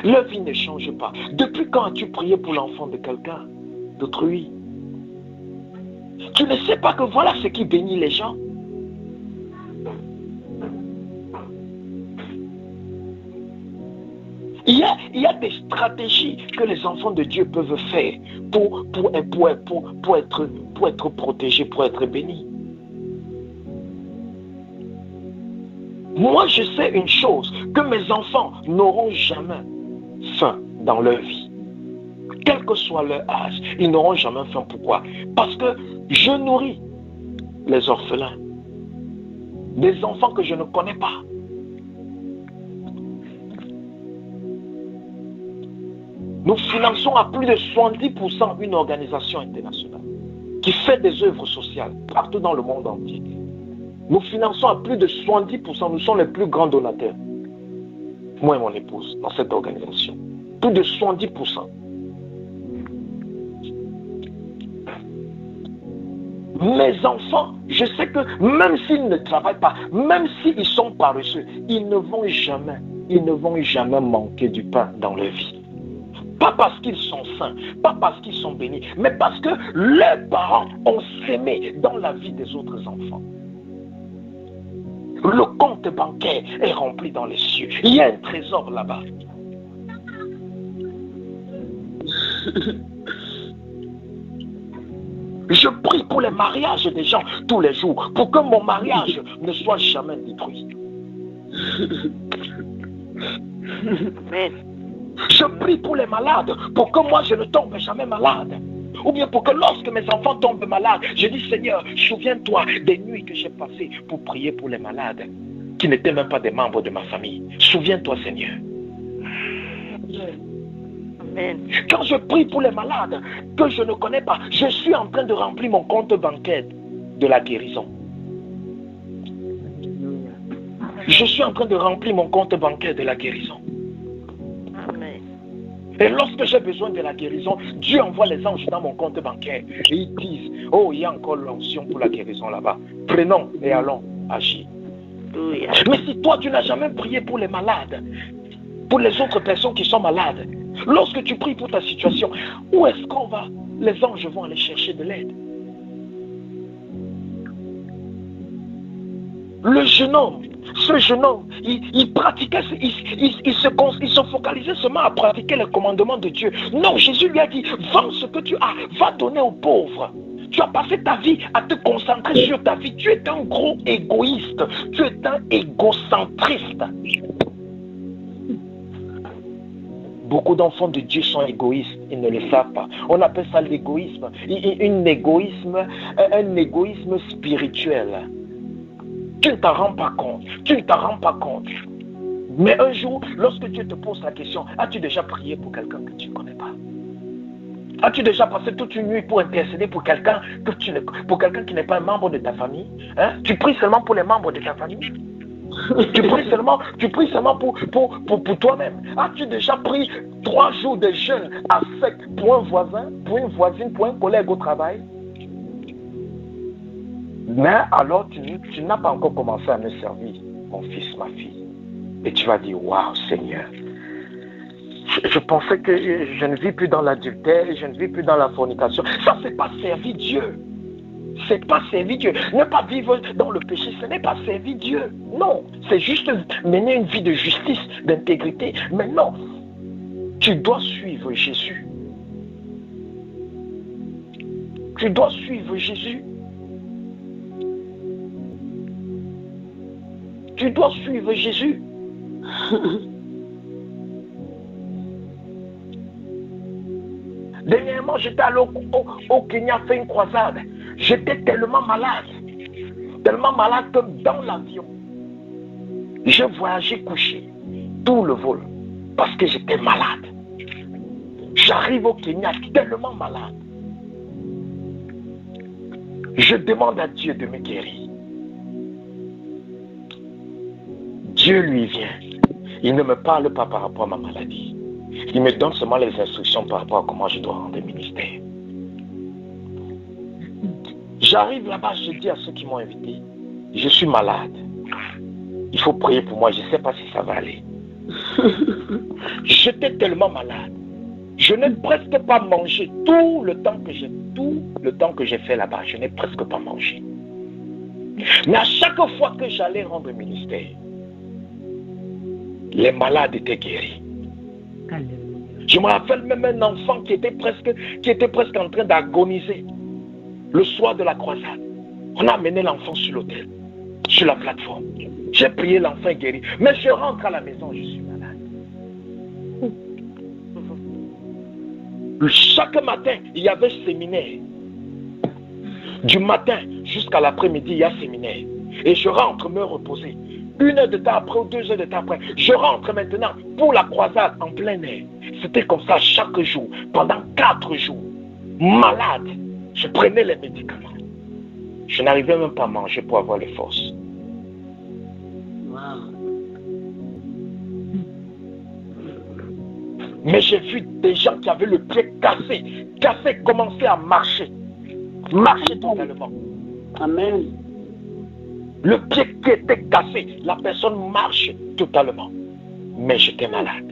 Leur vie ne change pas. Depuis quand as-tu prié pour l'enfant de quelqu'un d'autrui? Tu ne sais pas que voilà ce qui bénit les gens. Il y a des stratégies que les enfants de Dieu peuvent faire pour être protégés, pour être bénis. Moi, je sais une chose, que mes enfants n'auront jamais faim dans leur vie. Quel que soit leur âge, ils n'auront jamais faim. Pourquoi? Parce que je nourris les orphelins, des enfants que je ne connais pas. Nous finançons à plus de 70% une organisation internationale qui fait des œuvres sociales partout dans le monde entier. Nous finançons à plus de 70%, nous sommes les plus grands donateurs. Moi et mon épouse, dans cette organisation. Plus de 70%. Mes enfants, je sais que même s'ils ne travaillent pas, même s'ils sont paresseux, ils ne vont jamais manquer du pain dans leur vie. Pas parce qu'ils sont saints, pas parce qu'ils sont bénis, mais parce que leurs parents ont sémé dans la vie des autres enfants. Le compte bancaire est rempli dans les cieux. Il y a un trésor là-bas. Je prie pour les mariages des gens tous les jours, pour que mon mariage ne soit jamais détruit. Amen. Je prie pour les malades, pour que moi je ne tombe jamais malade. Ou bien pour que lorsque mes enfants tombent malades, je dis Seigneur, souviens-toi des nuits que j'ai passées pour prier pour les malades, qui n'étaient même pas des membres de ma famille. Souviens-toi Seigneur. Amen. Quand je prie pour les malades que je ne connais pas, je suis en train de remplir mon compte bancaire de la guérison. Je suis en train de remplir mon compte bancaire de la guérison. Amen. Et lorsque j'ai besoin de la guérison, Dieu envoie les anges dans mon compte bancaire. Et ils disent, oh, il y a encore l'onction pour la guérison là-bas. Prenons et allons agir. Alléluia. Mais si toi, tu n'as jamais prié pour les malades, pour les autres personnes qui sont malades, lorsque tu pries pour ta situation, où est-ce qu'on va? Les anges vont aller chercher de l'aide. Le jeune homme, ce jeune homme, il pratiquait, il se focalisait seulement à pratiquer les commandements de Dieu. Non, Jésus lui a dit, vends ce que tu as, va donner aux pauvres. Tu as passé ta vie à te concentrer sur ta vie. Tu es un gros égoïste. Tu es un égocentriste. Beaucoup d'enfants de Dieu sont égoïstes, ils ne le savent pas. On appelle ça l'égoïsme. Un égoïsme spirituel. Tu ne t'en rends pas compte. Tu ne t'en rends pas compte. Mais un jour, lorsque Dieu te pose la question, as-tu déjà prié pour quelqu'un que tu ne connais pas? As-tu déjà passé toute une nuit pour intercéder pour quelqu'un qui n'est pas un membre de ta famille? Hein? Tu pries seulement pour les membres de ta famille? Tu pries seulement pour toi-même. As-tu déjà pris 3 jours de jeûne à sec pour un voisin, pour une voisine, pour un collègue au travail? Mais alors tu n'as pas encore commencé à me servir, mon fils, ma fille. Et tu vas dire, waouh Seigneur, je pensais que je ne vis plus dans l'adultère, je ne vis plus dans la fornication. Ça, c'est pas servir Dieu. C'est pas servir Dieu. Ne pas vivre dans le péché, ce n'est pas servir Dieu. Non, c'est juste mener une vie de justice, d'intégrité. Mais non, tu dois suivre Jésus. Tu dois suivre Jésus. Tu dois suivre Jésus. Dernièrement, j'étais allé au Kenya faire une croisade. J'étais tellement malade que dans l'avion, j'ai voyagé couché tout le vol parce que j'étais malade. J'arrive au Kenya tellement malade. Je demande à Dieu de me guérir. Dieu lui vient. Il ne me parle pas par rapport à ma maladie. Il me donne seulement les instructions par rapport à comment je dois rendre ministère. J'arrive là-bas, je dis à ceux qui m'ont invité, je suis malade. Il faut prier pour moi, je ne sais pas si ça va aller. J'étais tellement malade. Je n'ai presque pas mangé tout le temps que j'ai fait là-bas. Je n'ai presque pas mangé. Mais à chaque fois que j'allais rendre ministère, les malades étaient guéris. Je me rappelle même un enfant qui était presque en train d'agoniser le soir de la croisade. On a amené l'enfant sur l'autel, sur la plateforme. J'ai prié, l'enfant est guéri. Mais je rentre à la maison, je suis malade. Chaque matin, il y avait séminaire. Du matin jusqu'à l'après-midi, il y a séminaire. Et je rentre me reposer. 1 heure de temps après ou 2 heures de temps après, je rentre maintenant pour la croisade en plein air. C'était comme ça chaque jour, pendant 4 jours. Malade. Je prenais les médicaments. Je n'arrivais même pas à manger pour avoir les forces. Mais j'ai vu des gens qui avaient le pied cassé, commencer à marcher totalement. Amen. Le pied qui était cassé, la personne marche totalement. Mais j'étais malade.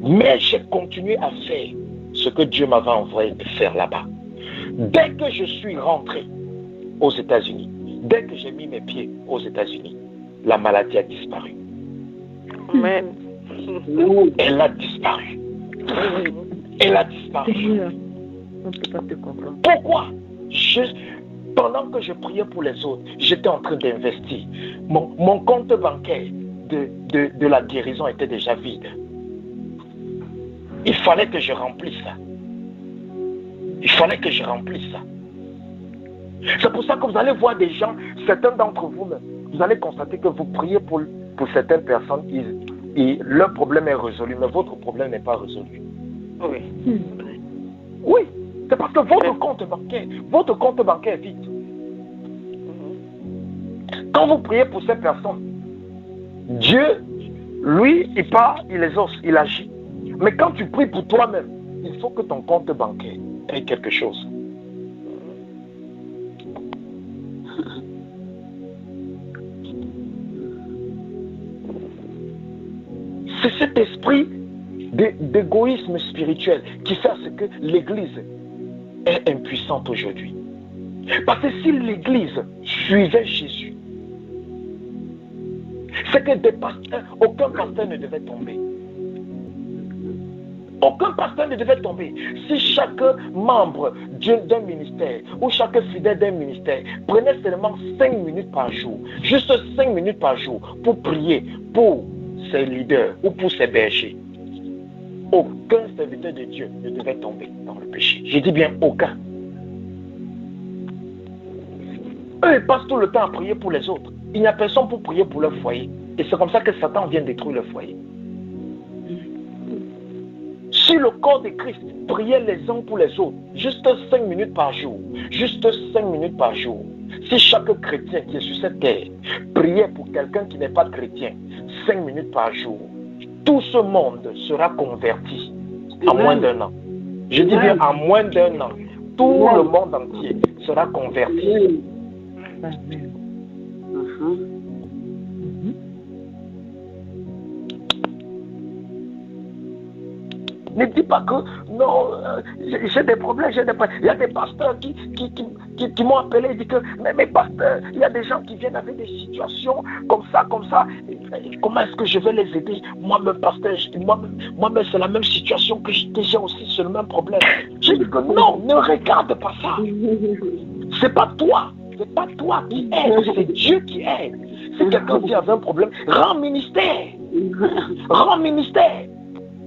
Mais j'ai continué à faire ce que Dieu m'avait envoyé de faire là-bas. Dès que je suis rentré aux États-Unis, dès que j'ai mis mes pieds aux États-Unis, la maladie a disparu. Amen. Elle a disparu. Elle a disparu. On ne peut pas te comprendre. Pourquoi? Pendant que je priais pour les autres, j'étais en train d'investir. Mon compte bancaire de la guérison était déjà vide. Il fallait que je remplisse ça. C'est pour ça que vous allez voir des gens, certains d'entre vous, vous allez constater que vous priez pour certaines personnes, leur problème est résolu, mais votre problème n'est pas résolu. Oui. Oui, c'est parce que votre compte bancaire est vide. Quand vous priez pour ces personnes, Dieu, lui, il part, il les exauce, il agit. Mais quand tu pries pour toi-même, il faut que ton compte bancaire ait quelque chose. C'est cet esprit d'égoïsme spirituel qui fait à ce que l'Église est impuissante aujourd'hui. Parce que si l'Église suivait Jésus, c'est que aucun pasteur ne devait tomber. Aucun pasteur ne devait tomber. Si chaque membre d'un ministère ou chaque fidèle d'un ministère prenait seulement 5 minutes par jour, juste 5 minutes par jour pour prier pour ses leaders ou pour ses bergers, aucun serviteur de Dieu ne devait tomber dans le péché. Je dis bien aucun. Eux, ils passent tout le temps à prier pour les autres. Il n'y a personne pour prier pour leur foyer. Et c'est comme ça que Satan vient détruire le foyer. Si le corps de Christ priait les uns pour les autres, juste 5 minutes par jour, si chaque chrétien qui est sur cette terre priait pour quelqu'un qui n'est pas chrétien, 5 minutes par jour, tout ce monde sera converti en moins d'1 an. Je dis bien en moins d'1 an. Tout le monde entier sera converti. Ne dis pas que non, j'ai des problèmes, Il y a des pasteurs qui m'ont appelé et dit que mais pasteurs, il y a des gens qui viennent avec des situations comme ça. Comment est-ce que je vais les aider? Moi-même, pasteur, moi-même, c'est la même situation que j'ai aussi, c'est le même problème. J'ai dit que non, ne regarde pas ça. C'est pas toi c'est pas toi qui aides, c'est Dieu qui aide. Si quelqu'un vient avec un problème, rends ministère. Rends ministère.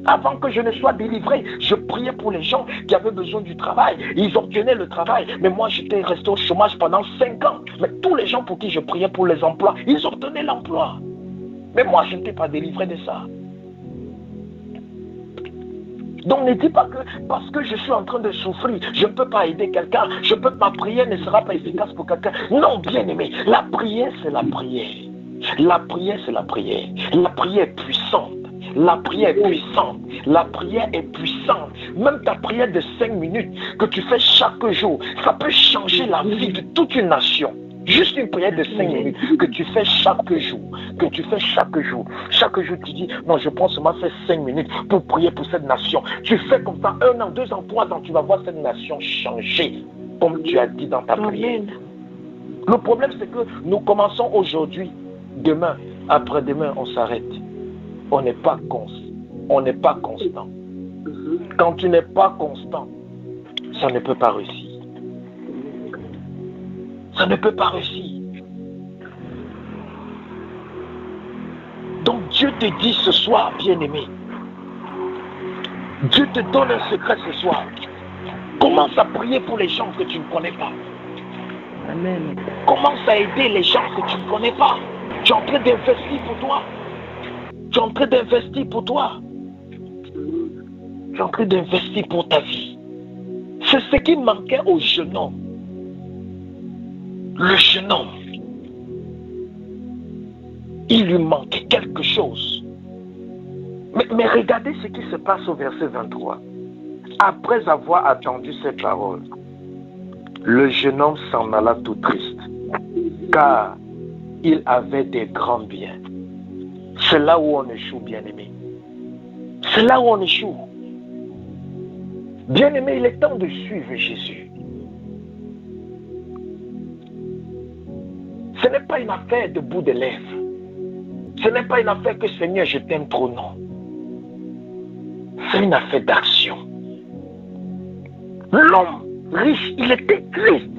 Avant que je ne sois délivré, je priais pour les gens qui avaient besoin du travail. Ils obtenaient le travail. Mais moi, j'étais resté au chômage pendant 5 ans. Mais tous les gens pour qui je priais pour les emplois, ils obtenaient l'emploi. Mais moi, je n'étais pas délivré de ça. Donc ne dis pas que parce que je suis en train de souffrir, je ne peux pas aider quelqu'un, ma prière ne sera pas efficace pour quelqu'un. Non, bien aimé, la prière c'est la prière. La prière c'est la prière. La prière est puissante. La prière est puissante. La prière est puissante. Même ta prière de 5 minutes que tu fais chaque jour, ça peut changer la vie de toute une nation. Juste une prière de 5 minutes que tu fais chaque jour. Que tu fais chaque jour. Chaque jour, tu dis, non, je pense seulement faire 5 minutes pour prier pour cette nation. Tu fais comme ça 1 an, 2 ans, 3 ans, tu vas voir cette nation changer, comme tu as dit dans ta prière. Le problème, c'est que nous commençons aujourd'hui, demain, après-demain, on s'arrête. On n'est pas constant. On n'est pas constant. Quand tu n'es pas constant, ça ne peut pas réussir. Ça ne peut pas réussir. Donc Dieu te dit ce soir, bien-aimé, Dieu te donne un secret ce soir. Commence à prier pour les gens que tu ne connais pas. Amen. Commence à aider les gens que tu ne connais pas. Tu es en train d'investir pour toi. Tu es en train d'investir pour toi. Tu es en train d'investir pour ta vie. C'est ce qui manquait au jeune homme. Le jeune homme, il lui manquait quelque chose. Mais regardez ce qui se passe au verset 23. Après avoir attendu ces paroles, le jeune homme s'en alla tout triste, car il avait des grands biens. C'est là où on échoue, bien-aimé. C'est là où on échoue. Bien-aimé, il est temps de suivre Jésus. Ce n'est pas une affaire de bout de lèvres. Ce n'est pas une affaire que Seigneur, je t'aime trop, non. C'est une affaire d'action. L'homme riche, il était triste.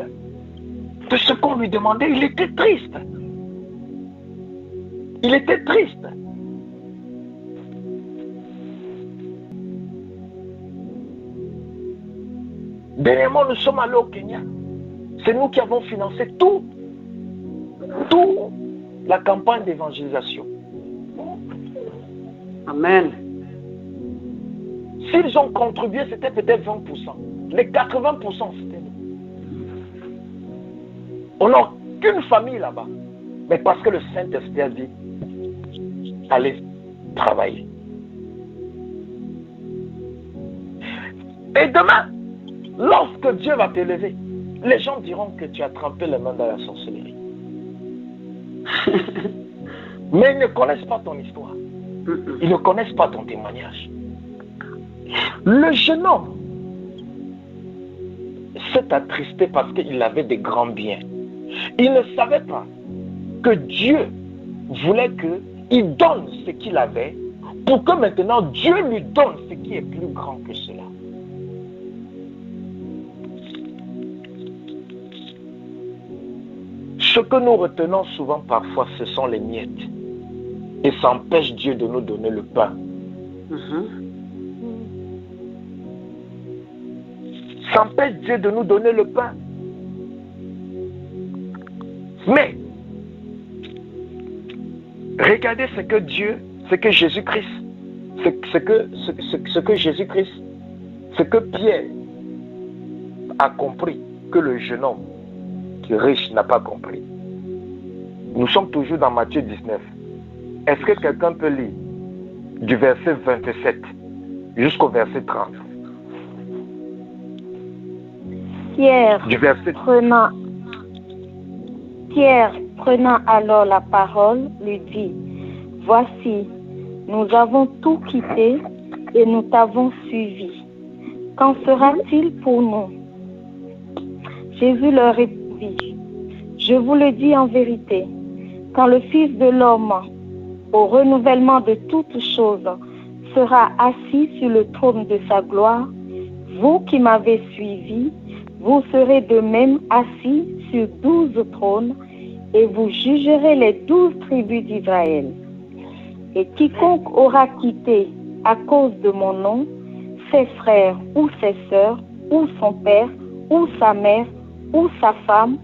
De ce qu'on lui demandait, il était triste. Il était triste. Dernièrement, nous sommes allés au Kenya. C'est nous qui avons financé toute la campagne d'évangélisation. Amen. S'ils ont contribué, c'était peut-être 20%. Les 80%, c'était nous. On n'a qu'une famille là-bas. Mais parce que le Saint-Esprit a dit, allez travailler. Et demain, lorsque Dieu va te lever, les gens diront que tu as trempé les mains dans la sorcellerie. Mais ils ne connaissent pas ton histoire. Ils ne connaissent pas ton témoignage. Le jeune homme s'est attristé parce qu'il avait des grands biens. Il ne savait pas que Dieu voulait qu'il donne ce qu'il avait pour que maintenant Dieu lui donne ce qui est plus grand que cela. Ce que nous retenons souvent parfois, ce sont les miettes. Et ça empêche Dieu de nous donner le pain. Ça empêche Dieu de nous donner le pain. Mais, regardez ce que Dieu, ce que Jésus-Christ, ce que Jésus-Christ, ce que Pierre a compris, que le jeune homme qui est riche n'a pas compris. Nous sommes toujours dans Matthieu 19. Est-ce que quelqu'un peut lire du verset 27 jusqu'au verset 30? Pierre, prenant alors la parole, lui dit, « Voici, nous avons tout quitté et nous t'avons suivi. Qu'en sera-t-il pour nous ?» Jésus leur répondit, « Je vous le dis en vérité, quand le Fils de l'homme, au renouvellement de toutes choses, sera assis sur le trône de sa gloire, vous qui m'avez suivi, Vous serez de même assis sur 12 trônes et vous jugerez les 12 tribus d'Israël. Et quiconque aura quitté à cause de mon nom ses frères ou ses sœurs ou son père ou sa mère ou sa femme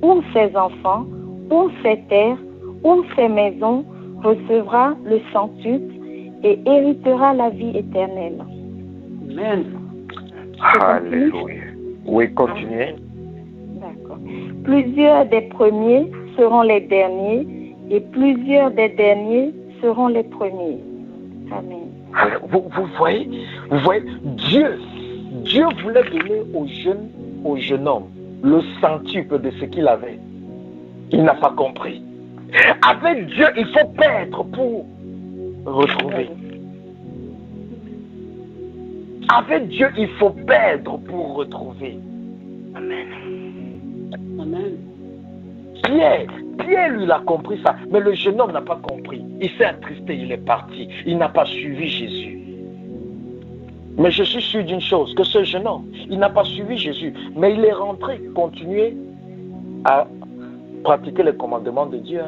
ou ses enfants ou ses terres ou ses maisons recevra le centuple et héritera la vie éternelle. Amen. Alléluia. Oui, continuez. D'accord. Plusieurs des premiers seront les derniers et plusieurs des derniers seront les premiers. Amen. Alors, vous voyez, Dieu voulait donner au jeune homme le centuple de ce qu'il avait. Il n'a pas compris. Avec Dieu, il faut perdre pour retrouver. Avec Dieu, il faut perdre pour retrouver. Amen. Amen. Pierre, lui, il a compris ça. Mais le jeune homme n'a pas compris. Il s'est attristé, il est parti. Il n'a pas suivi Jésus. Mais je suis sûr d'une chose, que ce jeune homme, il n'a pas suivi Jésus. Mais il est rentré, continuer à pratiquer les commandements de Dieu.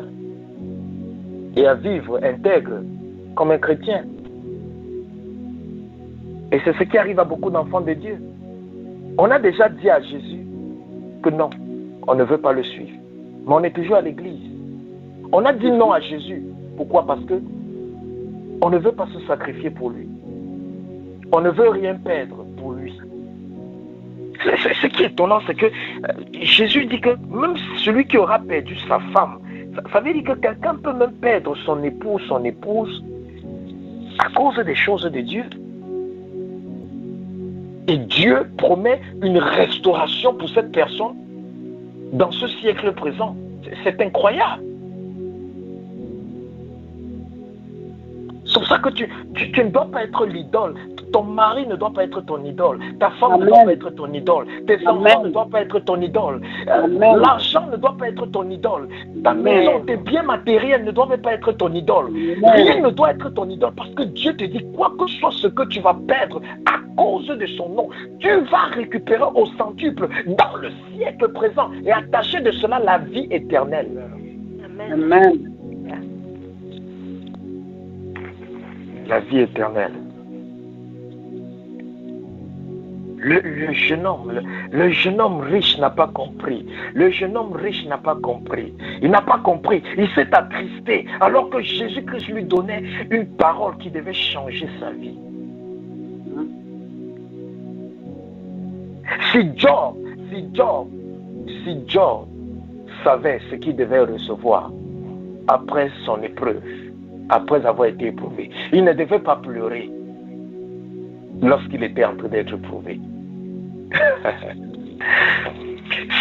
Et à vivre intègre comme un chrétien. Et c'est ce qui arrive à beaucoup d'enfants de Dieu. On a déjà dit à Jésus que non, on ne veut pas le suivre. Mais on est toujours à l'église. On a dit non à Jésus. Pourquoi? Parce que on ne veut pas se sacrifier pour lui. On ne veut rien perdre pour lui. Ce qui est étonnant, c'est que Jésus dit que même celui qui aura perdu sa femme, ça veut dire que quelqu'un peut même perdre son époux, son épouse, à cause des choses de Dieu. Et Dieu promet une restauration pour cette personne dans ce siècle présent. C'est incroyable. C'est pour ça que tu ne dois pas être l'idole. Ton mari ne doit pas être ton idole. Ta femme ne doit pas être ton idole. Tes enfants ne doivent pas être ton idole. L'argent ne doit pas être ton idole. Ta maison, tes biens matériels ne doivent pas être ton idole. Rien ne doit être ton idole parce que Dieu te dit quoi que soit ce que tu vas perdre à cause de son nom, tu vas récupérer au centuple dans le siècle présent et attacher de cela la vie éternelle. Amen. La vie éternelle. Le jeune homme riche n'a pas compris. Le jeune homme riche n'a pas compris. Il n'a pas compris. Il s'est attristé alors que Jésus-Christ lui donnait une parole qui devait changer sa vie. Si Job savait ce qu'il devait recevoir après son épreuve, après avoir été éprouvé, il ne devait pas pleurer lorsqu'il était en train d'être éprouvé.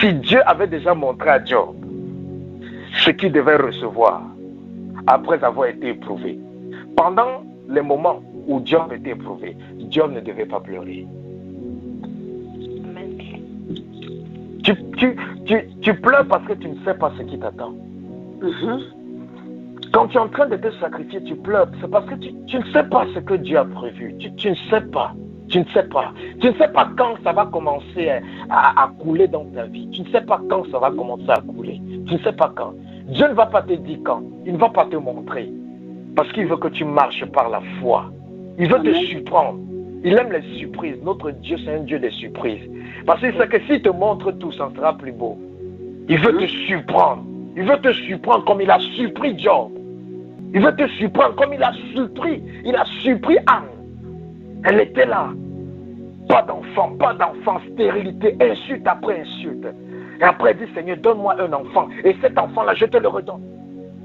Si Dieu avait déjà montré à Job ce qu'il devait recevoir après avoir été éprouvé, pendant les moments où Job était éprouvé, Job ne devait pas pleurer. Tu pleures parce que tu ne sais pas ce qui t'attend. Quand tu es en train de te sacrifier, tu pleures. C'est parce que tu ne sais pas ce que Dieu a prévu. Tu ne sais pas. Tu ne sais pas. Tu ne sais pas quand ça va commencer à couler dans ta vie. Tu ne sais pas quand ça va commencer à couler. Tu ne sais pas quand. Dieu ne va pas te dire quand. Il ne va pas te montrer. Parce qu'il veut que tu marches par la foi. Il veut te surprendre. Il aime les surprises. Notre Dieu, c'est un Dieu des surprises. Parce qu'il sait que s'il te montre tout, ça sera plus beau. Il veut te surprendre. Il veut te surprendre comme il a surpris Job. Il veut te surprendre comme il a surpris Anne. Elle était là. Pas d'enfant, stérilité, insulte après insulte. Et après, il dit, Seigneur, donne-moi un enfant. Et cet enfant-là, je te le redonne.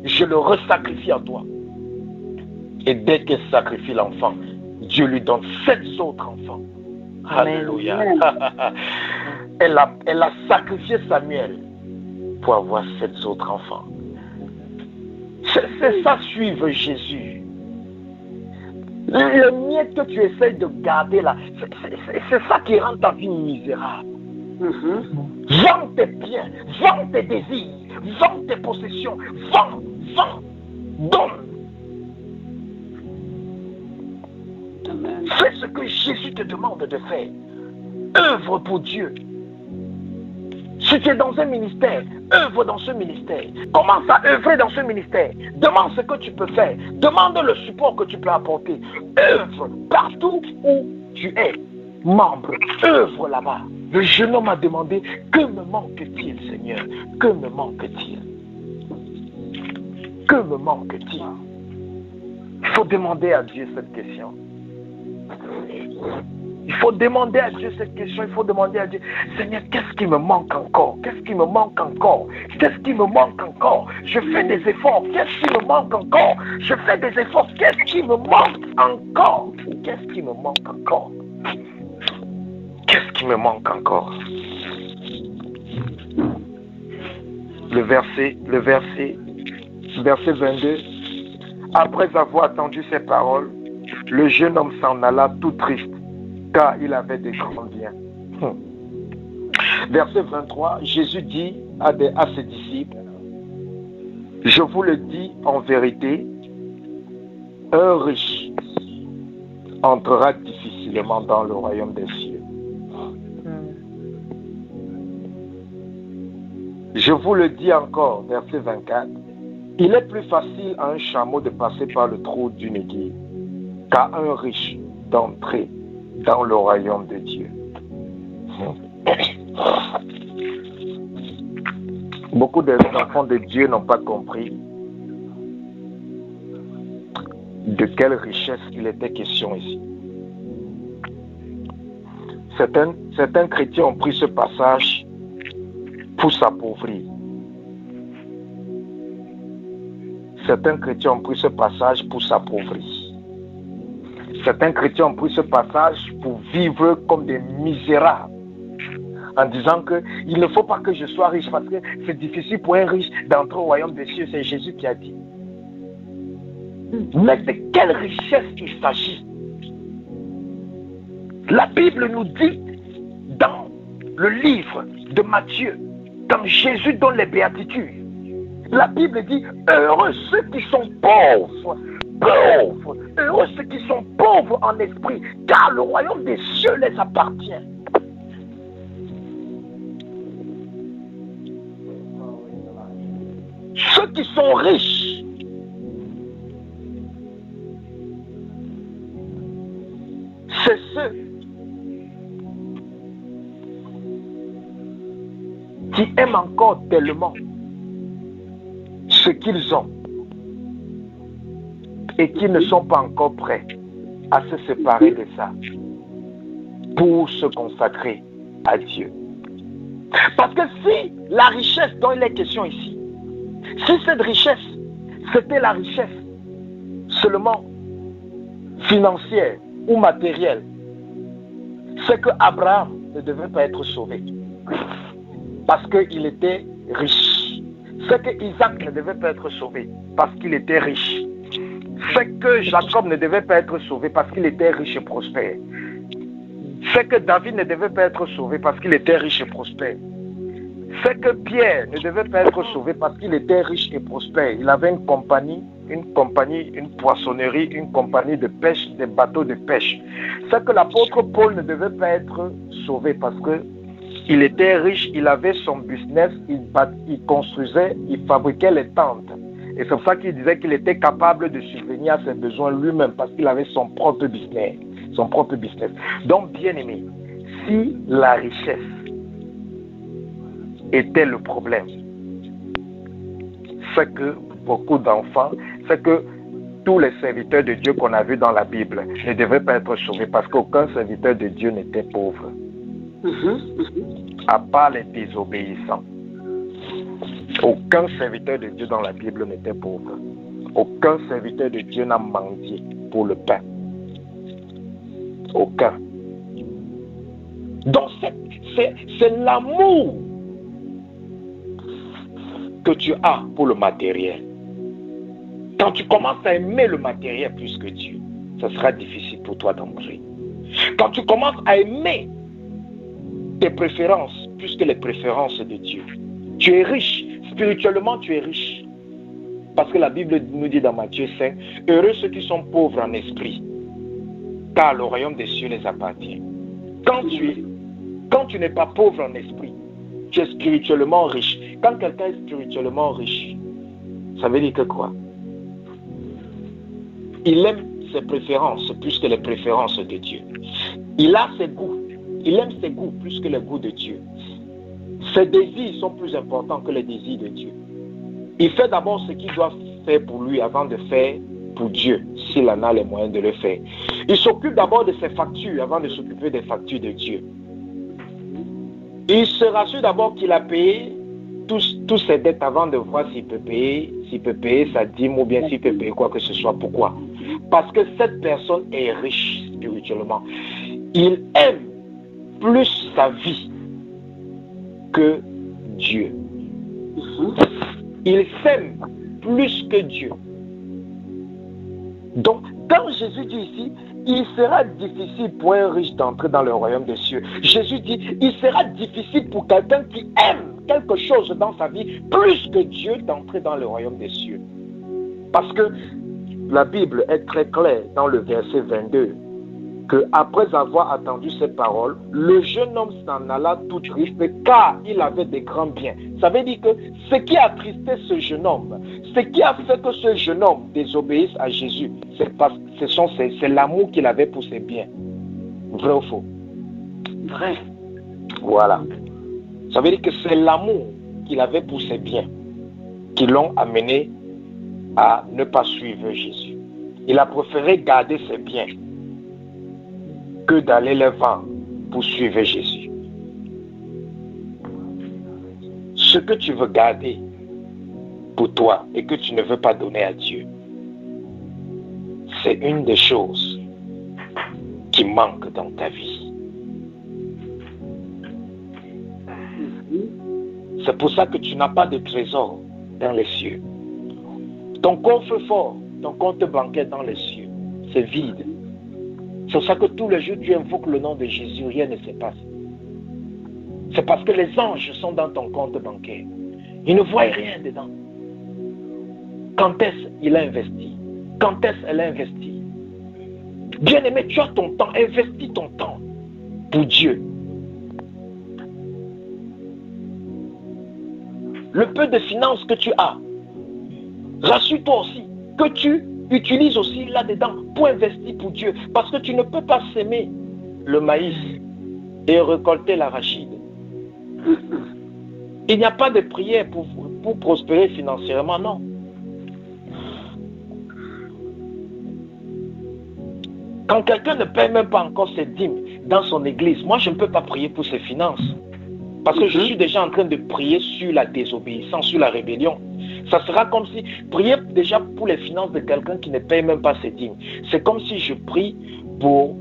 Je le resacrifie à toi. Et dès qu'elle sacrifie l'enfant, Dieu lui donne 7 autres enfants. Alléluia. Elle a sacrifié Samuel pour avoir 7 autres enfants. C'est ça, suivre Jésus. Le miettes que tu essaies de garder là, c'est ça qui rend ta vie misérable. Vends tes biens, vends tes désirs, vends tes possessions, vends, donne. Fais ce que Jésus te demande de faire. Œuvre pour Dieu. Si tu es dans un ministère, œuvre dans ce ministère. Commence à œuvrer dans ce ministère. Demande ce que tu peux faire. Demande le support que tu peux apporter. Œuvre partout où tu es membre. Œuvre là-bas. Le jeune homme a demandé, que me manque-t-il, Seigneur? Que me manque-t-il? Que me manque-t-il? Il faut demander à Dieu cette question. Il faut demander à Dieu cette question. Il faut demander à Dieu, Seigneur, qu'est-ce qui me manque encore? Qu'est-ce qui me manque encore? Qu'est-ce qui me manque encore? Je fais des efforts. Qu'est-ce qui me manque encore? Je fais des efforts. Qu'est-ce qui me manque encore? Qu'est-ce qui me manque encore? Qu'est-ce qui me manque encore? Le verset 22. Après avoir entendu ces paroles, le jeune homme s'en alla tout triste, car il avait des grands biens. Verset 23, Jésus dit à ses disciples, je vous le dis en vérité, un riche entrera difficilement dans le royaume des cieux. Je vous le dis encore, verset 24, il est plus facile à un chameau de passer par le trou d'une aiguille qu'à un riche d'entrer dans le royaume de Dieu. Beaucoup d'enfants de Dieu n'ont pas compris de quelle richesse il était question ici. Certains chrétiens ont pris ce passage pour s'appauvrir. Certains chrétiens ont pris ce passage pour s'appauvrir. Certains chrétiens ont pris ce passage pour vivre comme des misérables, en disant qu'il ne faut pas que je sois riche parce que c'est difficile pour un riche d'entrer au royaume des cieux. C'est Jésus qui a dit. Mais de quelle richesse il s'agit? La Bible nous dit dans le livre de Matthieu, quand Jésus donne les béatitudes, la Bible dit, heureux ceux qui sont pauvres, heureux ceux qui sont pauvres en esprit, car le royaume des cieux les appartient. Ceux qui sont riches, c'est ceux qui aiment encore tellement ce qu'ils ont et qui ne sont pas encore prêts à se séparer de ça pour se consacrer à Dieu. Parce que si la richesse dont il est question ici, si cette richesse, c'était la richesse seulement financière ou matérielle, c'est que Abraham ne devait pas être sauvé parce qu'il était riche. C'est que Isaac ne devait pas être sauvé parce qu'il était riche. C'est que Jacob ne devait pas être sauvé parce qu'il était riche et prospère. C'est que David ne devait pas être sauvé parce qu'il était riche et prospère. C'est que Pierre ne devait pas être sauvé parce qu'il était riche et prospère. Il avait une compagnie, une poissonnerie, une compagnie de pêche, des bateaux de pêche. C'est que l'apôtre Paul ne devait pas être sauvé parce qu'il était riche, il avait son business, il construisait, il fabriquait les tentes. Et c'est pour ça qu'il disait qu'il était capable de subvenir à ses besoins lui-même parce qu'il avait son propre business. Donc, bien aimé, si la richesse était le problème, c'est que beaucoup d'enfants, c'est que tous les serviteurs de Dieu qu'on a vus dans la Bible ne devaient pas être sauvés parce qu'aucun serviteur de Dieu n'était pauvre. À part les désobéissants. Aucun serviteur de Dieu dans la Bible n'était pauvre. Aucun serviteur de Dieu n'a mendié pour le pain. Aucun. Donc c'est l'amour que tu as pour le matériel. Quand tu commences à aimer le matériel plus que Dieu, ça sera difficile pour toi d'entrer. Quand tu commences à aimer tes préférences plus que les préférences de Dieu, tu es riche. Spirituellement, tu es riche. Parce que la Bible nous dit dans Matthieu 5, heureux ceux qui sont pauvres en esprit, car le royaume des cieux les appartient. Quand tu n'es pas pauvre en esprit, tu es spirituellement riche. Quand quelqu'un est spirituellement riche, ça veut dire que quoi? Il aime ses préférences plus que les préférences de Dieu. Il a ses goûts. Il aime ses goûts plus que les goûts de Dieu. Ses désirs sont plus importants que les désirs de Dieu. Il fait d'abord ce qu'il doit faire pour lui avant de faire pour Dieu, s'il en a les moyens de le faire. Il s'occupe d'abord de ses factures avant de s'occuper des factures de Dieu. Il se rassure d'abord qu'il a payé tous ses dettes avant de voir s'il peut payer sa dîme ou bien s'il peut payer quoi que ce soit. Pourquoi? Parce que cette personne est riche spirituellement. Il aime plus sa vie que Dieu. Il s'aime plus que Dieu. Donc, quand Jésus dit ici, il sera difficile pour un riche d'entrer dans le royaume des cieux. Jésus dit, il sera difficile pour quelqu'un qui aime quelque chose dans sa vie plus que Dieu d'entrer dans le royaume des cieux. Parce que la Bible est très claire dans le verset 22 que après avoir entendu ces paroles, le jeune homme s'en alla tout triste car il avait des grands biens. Ça veut dire que ce qui a attristé ce jeune homme, ce qui a fait que ce jeune homme désobéisse à Jésus, c'est l'amour qu'il avait pour ses biens. Vrai ou faux? Vrai. Voilà. Ça veut dire que c'est l'amour qu'il avait pour ses biens qui l'ont amené à ne pas suivre Jésus. Il a préféré garder ses biens que d'aller les vendre pour suivre Jésus. Ce que tu veux garder pour toi et que tu ne veux pas donner à Dieu, c'est une des choses qui manque dans ta vie. C'est pour ça que tu n'as pas de trésor dans les cieux. Ton coffre-fort, ton compte bancaire dans les cieux, c'est vide. C'est pour ça que tous les jours tu invoques le nom de Jésus, rien ne se passe. C'est parce que les anges sont dans ton compte bancaire. Ils ne voient rien dedans. Quand est-ce qu'il a investi? Quand est-ce qu'elle a investi? Bien-aimé, tu as ton temps, investis ton temps pour Dieu. Le peu de finances que tu as, rassure-toi aussi que tu utilises aussi là-dedans pour investir pour Dieu. Parce que tu ne peux pas s'aimer le maïs et récolter l'arachide. Il n'y a pas de prière pour prospérer financièrement, non. Quand quelqu'un ne paie même pas encore ses dîmes dans son église, moi je ne peux pas prier pour ses finances. Parce que je suis déjà en train de prier sur la désobéissance, sur la rébellion. Ça sera comme si, prier déjà pour les finances de quelqu'un qui ne paye même pas ses dîmes. C'est comme si je prie pour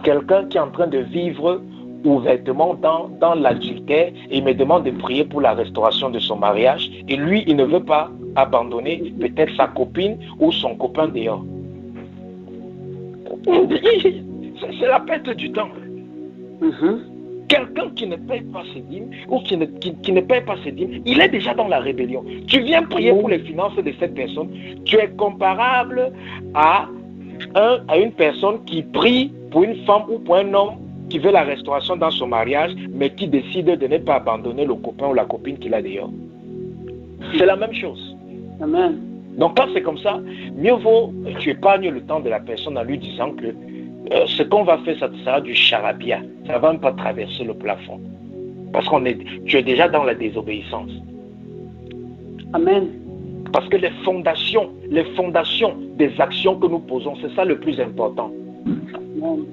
quelqu'un qui est en train de vivre ouvertement dans l'adultère et il me demande de prier pour la restauration de son mariage et lui, il ne veut pas abandonner peut-être sa copine ou son copain dehors. C'est la perte du temps. Quelqu'un qui ne paye pas ses dîmes ou qui ne paye pas ses dîmes, il est déjà dans la rébellion. Tu viens prier pour les finances de cette personne, tu es comparable à une personne qui prie pour une femme ou pour un homme qui veut la restauration dans son mariage, mais qui décide de ne pas abandonner le copain ou la copine qu'il a dehors. C'est la même chose. Amen. Donc quand c'est comme ça, mieux vaut tu épargnes le temps de la personne en lui disant que ce qu'on va faire, ça sera du charabia. Ça ne va même pas traverser le plafond. Parce que tu es déjà dans la désobéissance. Amen. Parce que les fondations des actions que nous posons, c'est ça le plus important.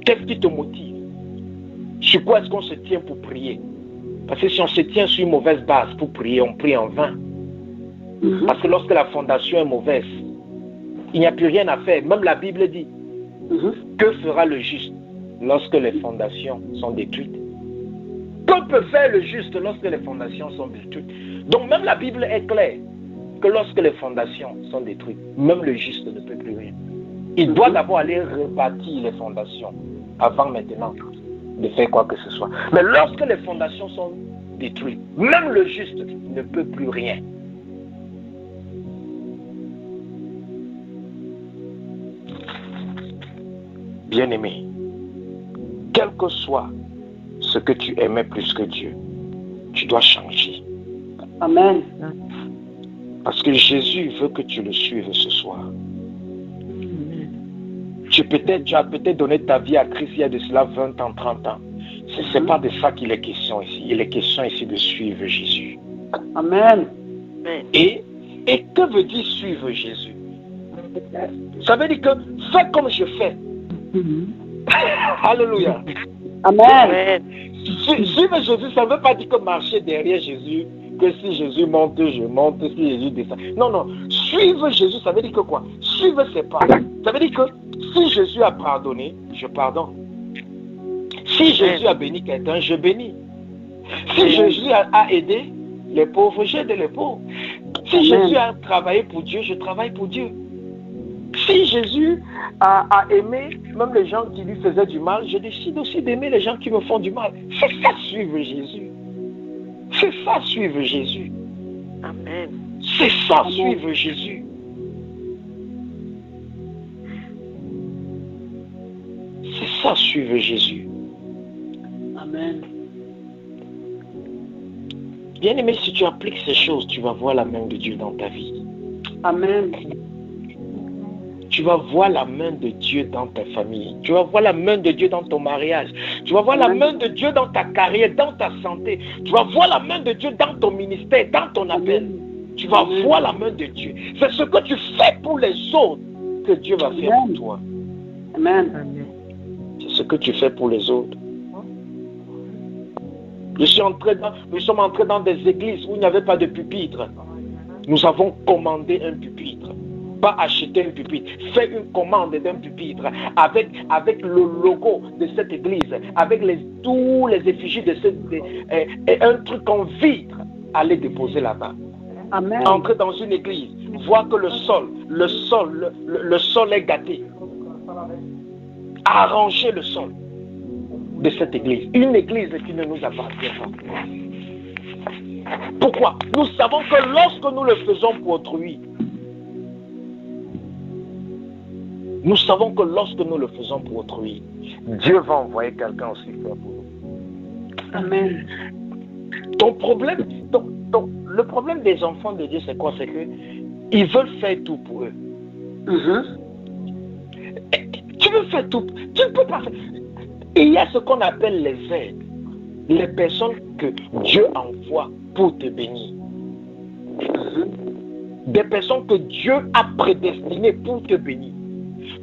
Qu'est-ce qui te motive? Sur quoi est-ce qu'on se tient pour prier? Parce que si on se tient sur une mauvaise base pour prier, on prie en vain. Parce que lorsque la fondation est mauvaise, il n'y a plus rien à faire. Même la Bible dit, que fera le juste lorsque les fondations sont détruites? Que peut faire le juste lorsque les fondations sont détruites? Donc même la Bible est claire que lorsque les fondations sont détruites, même le juste ne peut plus rien. Il doit d'abord aller rebâtir les fondations avant maintenant de faire quoi que ce soit. Mais lorsque les fondations sont détruites, même le juste ne peut plus rien. Bien-aimé, quel que soit ce que tu aimais plus que Dieu, Tu dois changer. Amen. Parce que Jésus veut que tu le suives ce soir. Tu as peut-être donné ta vie à Christ il y a de cela 20 ans, 30 ans. Ce n'est pas de ça qu'il est question ici. Il est question ici de suivre Jésus. Amen. Et que veut dire suivre Jésus? Ça veut dire que fais comme je fais. Alléluia. Amen. Suivre Jésus, ça ne veut pas dire que marcher derrière Jésus, que si Jésus monte, je monte, si Jésus descend. Non, non. Suivre Jésus, ça veut dire que quoi? Suivre ses pas. Ça veut dire que si Jésus a pardonné, je pardonne. Si Jésus a béni quelqu'un, je bénis. Si Jésus a aidé les pauvres, j'aide les pauvres. Si Jésus a travaillé pour Dieu, je travaille pour Dieu. Si Jésus a aimé même les gens qui lui faisaient du mal, je décide aussi d'aimer les gens qui me font du mal. C'est ça suivre Jésus. C'est ça suivre Jésus. Amen. C'est ça suivre Jésus. C'est ça suivre Jésus. Amen. Bien-aimé, si tu appliques ces choses, tu vas voir la main de Dieu dans ta vie. Amen. Tu vas voir la main de Dieu dans ta famille. Tu vas voir la main de Dieu dans ton mariage. Tu vas voir la main de Dieu dans ta carrière, dans ta santé. Tu vas voir la main de Dieu dans ton ministère, dans ton appel. Tu vas voir la main de Dieu. C'est ce que tu fais pour les autres que Dieu va faire pour toi. Amen. C'est ce que tu fais pour les autres. Nous sommes entrés dans des églises où il n'y avait pas de pupitre. Nous avons commandé un pupitre. Pas acheter un pupitre. Fais une commande d'un pupitre avec le logo de cette église, avec tous les effigies de et un truc en vitre. Allez déposer là-bas. Amen. Entrer dans une église, voir que le sol est gâté. Arranger le sol de cette église. Une église qui ne nous appartient pas. Pourquoi? Nous savons que lorsque nous le faisons pour autrui, nous savons que lorsque nous le faisons pour autrui, Dieu va envoyer quelqu'un aussi faire pour nous. Amen. Ton problème, le problème des enfants de Dieu, c'est quoi? C'est que ils veulent faire tout pour eux. Tu veux faire tout, tu ne peux pas faire. Il y a ce qu'on appelle les aides, les personnes que Dieu envoie pour te bénir. Des personnes que Dieu a prédestinées pour te bénir,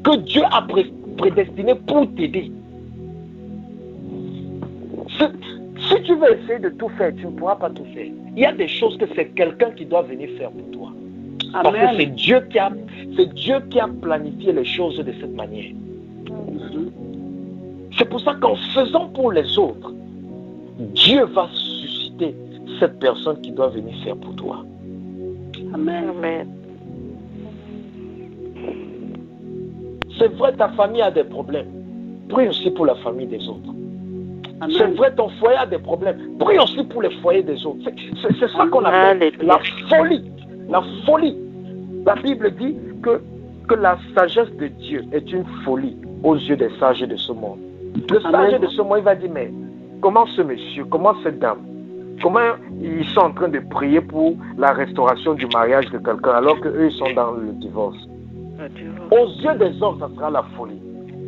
que Dieu a prédestinées pour t'aider. Si tu veux essayer de tout faire, tu ne pourras pas tout faire. Il y a des choses que c'est quelqu'un qui doit venir faire pour toi. Parce que c'est Dieu qui a planifié les choses de cette manière. C'est pour ça qu'en faisant pour les autres, Dieu va susciter cette personne qui doit venir faire pour toi. Amen. Amen. C'est vrai, ta famille a des problèmes. Prie aussi pour la famille des autres. Amen. C'est vrai, ton foyer a des problèmes. Prie aussi pour les foyers des autres. C'est ça qu'on appelle la folie. La folie. La Bible dit que la sagesse de Dieu est une folie aux yeux des sages de ce monde. Le sage de ce monde, il va dire, mais comment ce monsieur, comment cette dame, comment ils sont en train de prier pour la restauration du mariage de quelqu'un alors qu'eux, ils sont dans le divorce. Aux yeux des hommes, ça sera la folie.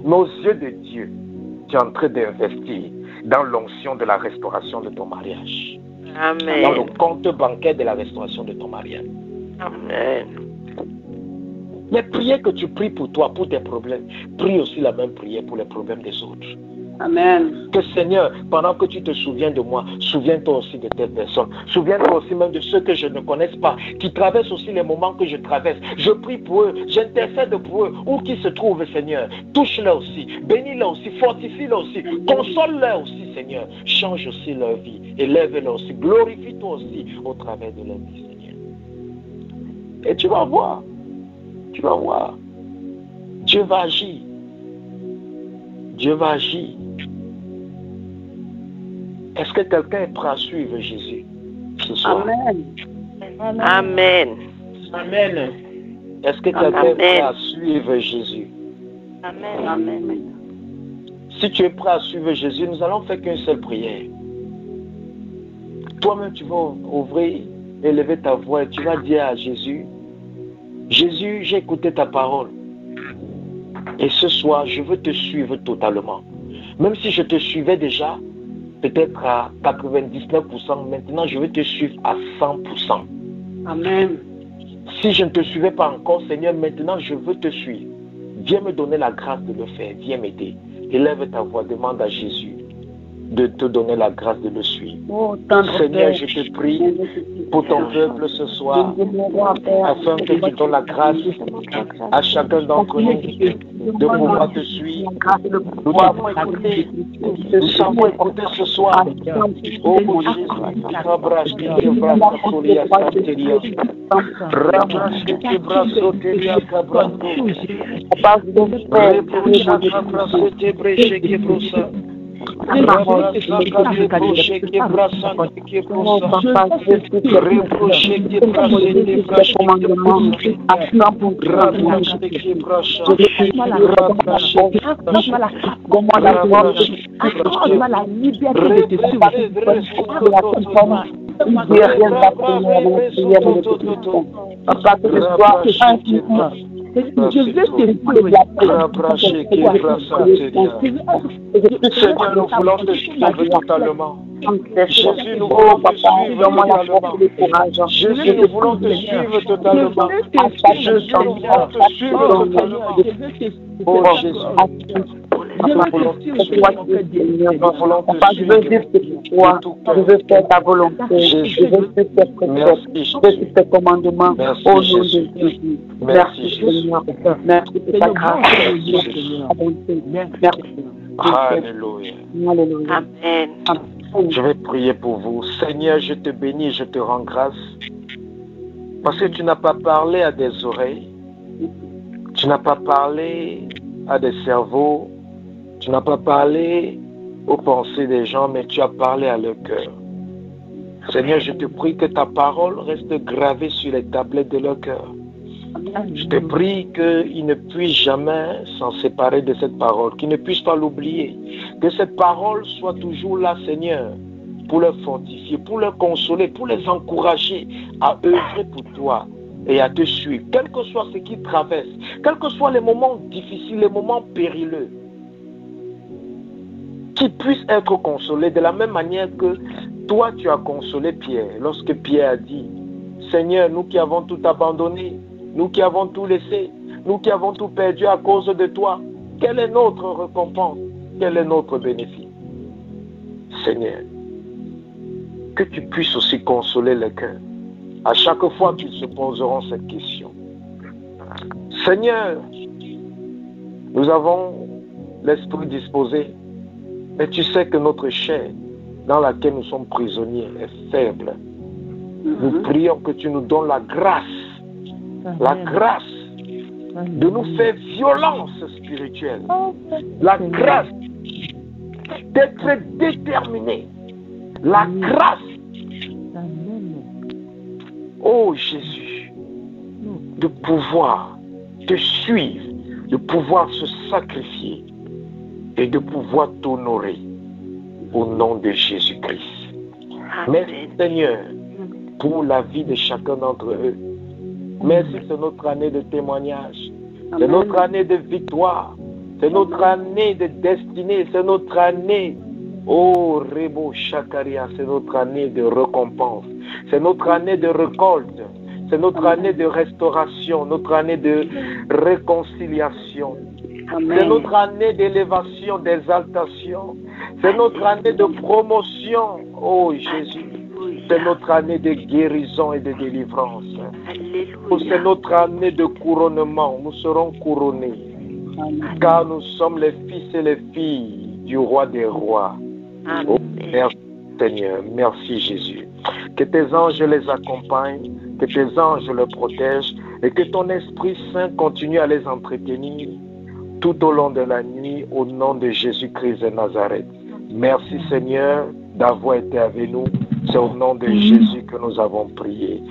Mais aux yeux de Dieu, tu es en train d'investir dans l'onction de la restauration de ton mariage. Amen. Dans le compte bancaire de la restauration de ton mariage. Amen. Les prières que tu pries pour toi, pour tes problèmes, prie aussi la même prière pour les problèmes des autres. Amen. Que Seigneur, pendant que tu te souviens de moi, souviens-toi aussi de telles personnes. Souviens-toi aussi même de ceux que je ne connaisse pas, qui traversent aussi les moments que je traverse. Je prie pour eux, j'intercède pour eux, où qu'ils se trouvent, Seigneur. Touche-les aussi, bénis-les aussi, fortifie-les aussi, console-les aussi, Seigneur. Change aussi leur vie, élève-les aussi, glorifie-toi aussi au travers de leur vie, Seigneur. Et tu vas voir. Tu vas voir. Dieu va agir. Dieu va agir. Est-ce que quelqu'un est prêt à suivre Jésus ce soir? Amen. Amen. Amen. Est-ce que quelqu'un est prêt à suivre Jésus? Amen. Amen. Si tu es prêt à suivre Jésus, nous allons faire qu'une seule prière. toi-même tu vas ouvrir, élever ta voix et tu vas dire à Jésus, Jésus, j'ai écouté ta parole. Et ce soir, je veux te suivre totalement. Même si je te suivais déjà, peut-être à 99%, maintenant je veux te suivre à 100%. Amen. Si je ne te suivais pas encore, Seigneur, maintenant je veux te suivre. Viens me donner la grâce de le faire, viens m'aider. Élève ta voix, demande à Jésus de te donner la grâce de le suivre. Oh, Seigneur, je te prie pour ton peuple ce soir, afin que tu donnes la grâce à chacun d'entre nous de pouvoir te suivre. Nous savons écouter ce soir. Oh mon Jésus, Seigneur, nous voulons te suivre totalement. Jésus, nous voulons te suivre totalement. Jésus, nous voulons te suivre totalement. Jésus, nous voulons te suivre totalement. Oh Jésus, nous voulons te suivre. Nous voulons te suivre. Je veux faire ta volonté. Je veux faire tes préceptes. Je veux tes commandements. Au nom de Jésus. Merci Seigneur. Merci pour ta grâce. Merci. Alléluia. Alléluia. Amen. Je vais prier pour vous. Seigneur, je te bénis, je te rends grâce. Parce que tu n'as pas parlé à des oreilles. Tu n'as pas parlé à des cerveaux. Tu n'as pas parlé aux pensées des gens, mais tu as parlé à leur cœur. Seigneur, je te prie que ta parole reste gravée sur les tablettes de leur cœur. Je te prie qu'ils ne puissent jamais s'en séparer de cette parole, qu'ils ne puissent pas l'oublier. Que cette parole soit toujours là, Seigneur, pour leur fortifier, pour leur consoler, pour les encourager à œuvrer pour toi et à te suivre. Quel que soit ce qu'ils traversent, quels que soient les moments difficiles, les moments périlleux, qu'ils puissent être consolés de la même manière que toi tu as consolé Pierre. Lorsque Pierre a dit, Seigneur, nous qui avons tout abandonné, nous qui avons tout laissé, nous qui avons tout perdu à cause de toi, quelle est notre récompense? Quel est notre bénéfice? Seigneur, que tu puisses aussi consoler les cœurs à chaque fois qu'ils se poseront cette question. Seigneur, nous avons l'esprit disposé, mais tu sais que notre chair dans laquelle nous sommes prisonniers est faible. Nous prions que tu nous donnes la grâce de nous faire violence spirituelle, la grâce d'être déterminé, la grâce, oh Jésus, de pouvoir te suivre, de pouvoir se sacrifier et de pouvoir t'honorer au nom de Jésus-Christ. Merci Seigneur pour la vie de chacun d'entre eux. Merci, c'est notre année de témoignage. C'est notre année de victoire. C'est notre année de destinée. C'est notre année, oh Rebo Chakaria, c'est notre année de récompense. C'est notre année de récolte. C'est notre année de restauration, notre année de réconciliation. C'est notre année d'élévation, d'exaltation. C'est notre année de promotion, oh Jésus. C'est notre année de guérison et de délivrance. C'est notre année de couronnement. Nous serons couronnés. Car nous sommes les fils et les filles du roi des rois. Oh, merci Seigneur. Merci Jésus. Que tes anges les accompagnent. Que tes anges les protègent. Et que ton Esprit Saint continue à les entretenir tout au long de la nuit au nom de Jésus-Christ de Nazareth. Merci Seigneur d'avoir été avec nous. C'est au nom de Jésus que nous avons prié.